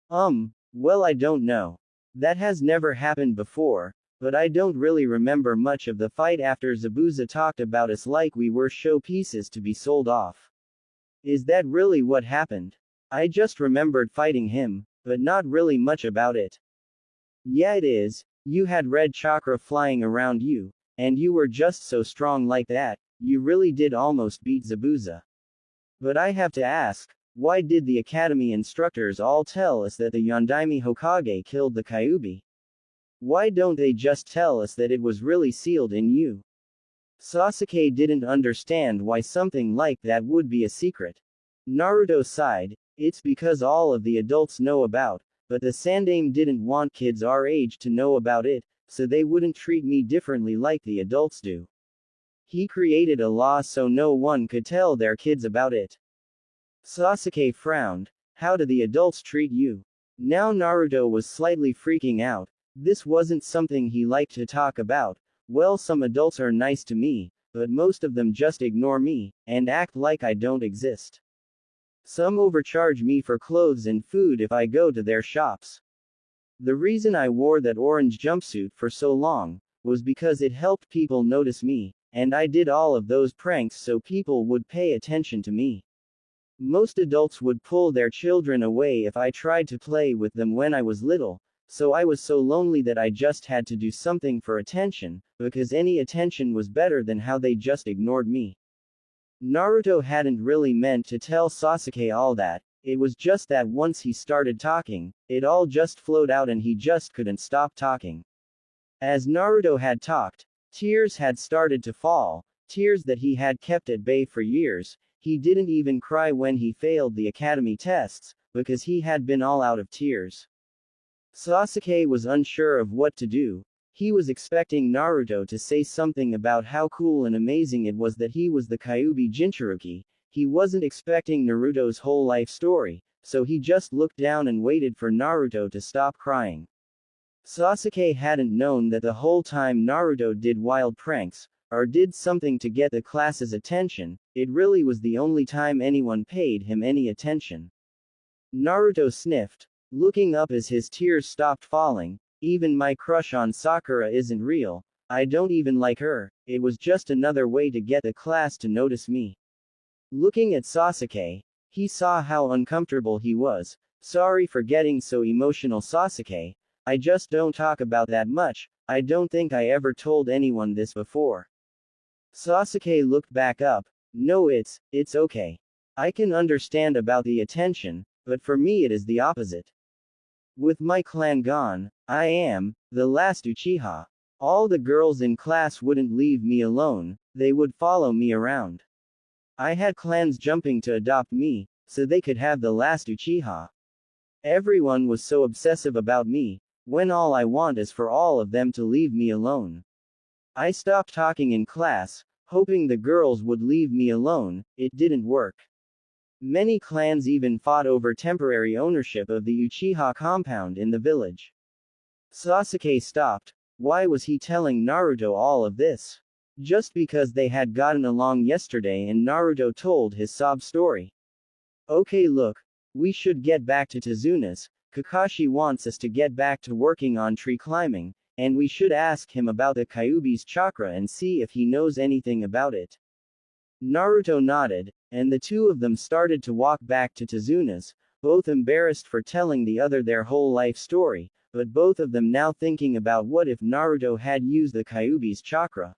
Well, I don't know. That has never happened before, but I don't really remember much of the fight after Zabuza talked about us like we were showpieces to be sold off. Is that really what happened? I just remembered fighting him, but not really much about it. Yeah, it is. You had red chakra flying around you, and you were just so strong like that, you really did almost beat Zabuza. But I have to ask, why did the academy instructors all tell us that the Yondaime Hokage killed the Kyuubi? Why don't they just tell us that it was really sealed in you? Sasuke didn't understand why something like that would be a secret. Naruto sighed, it's because all of the adults know about, but the Sandaime didn't want kids our age to know about it, so they wouldn't treat me differently like the adults do. He created a law so no one could tell their kids about it. Sasuke frowned. How do the adults treat you? Now Naruto was slightly freaking out. This wasn't something he liked to talk about. Well, some adults are nice to me, but most of them just ignore me, and act like I don't exist. Some overcharge me for clothes and food if I go to their shops. The reason I wore that orange jumpsuit for so long was because it helped people notice me, and I did all of those pranks so people would pay attention to me. Most adults would pull their children away if I tried to play with them when I was little, so I was so lonely that I just had to do something for attention, because any attention was better than how they just ignored me. Naruto hadn't really meant to tell Sasuke all that, it was just that once he started talking, it all just flowed out and he just couldn't stop talking. As Naruto had talked, tears had started to fall, tears that he had kept at bay for years. He didn't even cry when he failed the academy tests, because he had been all out of tears. Sasuke was unsure of what to do. He was expecting Naruto to say something about how cool and amazing it was that he was the Kyuubi Jinchuruki. He wasn't expecting Naruto's whole life story, so he just looked down and waited for Naruto to stop crying. Sasuke hadn't known that the whole time Naruto did wild pranks, or did something to get the class's attention. It really was the only time anyone paid him any attention. Naruto sniffed, looking up as his tears stopped falling. Even my crush on Sakura isn't real. I don't even like her. It was just another way to get the class to notice me. Looking at Sasuke, he saw how uncomfortable he was. Sorry for getting so emotional, Sasuke. I just don't talk about that much. I don't think I ever told anyone this before. Sasuke looked back up. No, it's okay. I can understand about the attention, but for me it is the opposite. With my clan gone, I am the last Uchiha. All the girls in class wouldn't leave me alone, they would follow me around. I had clans jumping to adopt me, so they could have the last Uchiha. Everyone was so obsessive about me, when all I want is for all of them to leave me alone. I stopped talking in class, hoping the girls would leave me alone. It didn't work. Many clans even fought over temporary ownership of the Uchiha compound in the village. Sasuke stopped. Why was he telling Naruto all of this? Just because they had gotten along yesterday and Naruto told his sob story. Okay, look, we should get back to Tazuna's. Kakashi wants us to get back to working on tree climbing, and we should ask him about the Kyuubi's chakra and see if he knows anything about it. Naruto nodded, and the two of them started to walk back to Tazuna's, both embarrassed for telling the other their whole life story, but both of them now thinking about what if Naruto had used the Kyuubi's chakra.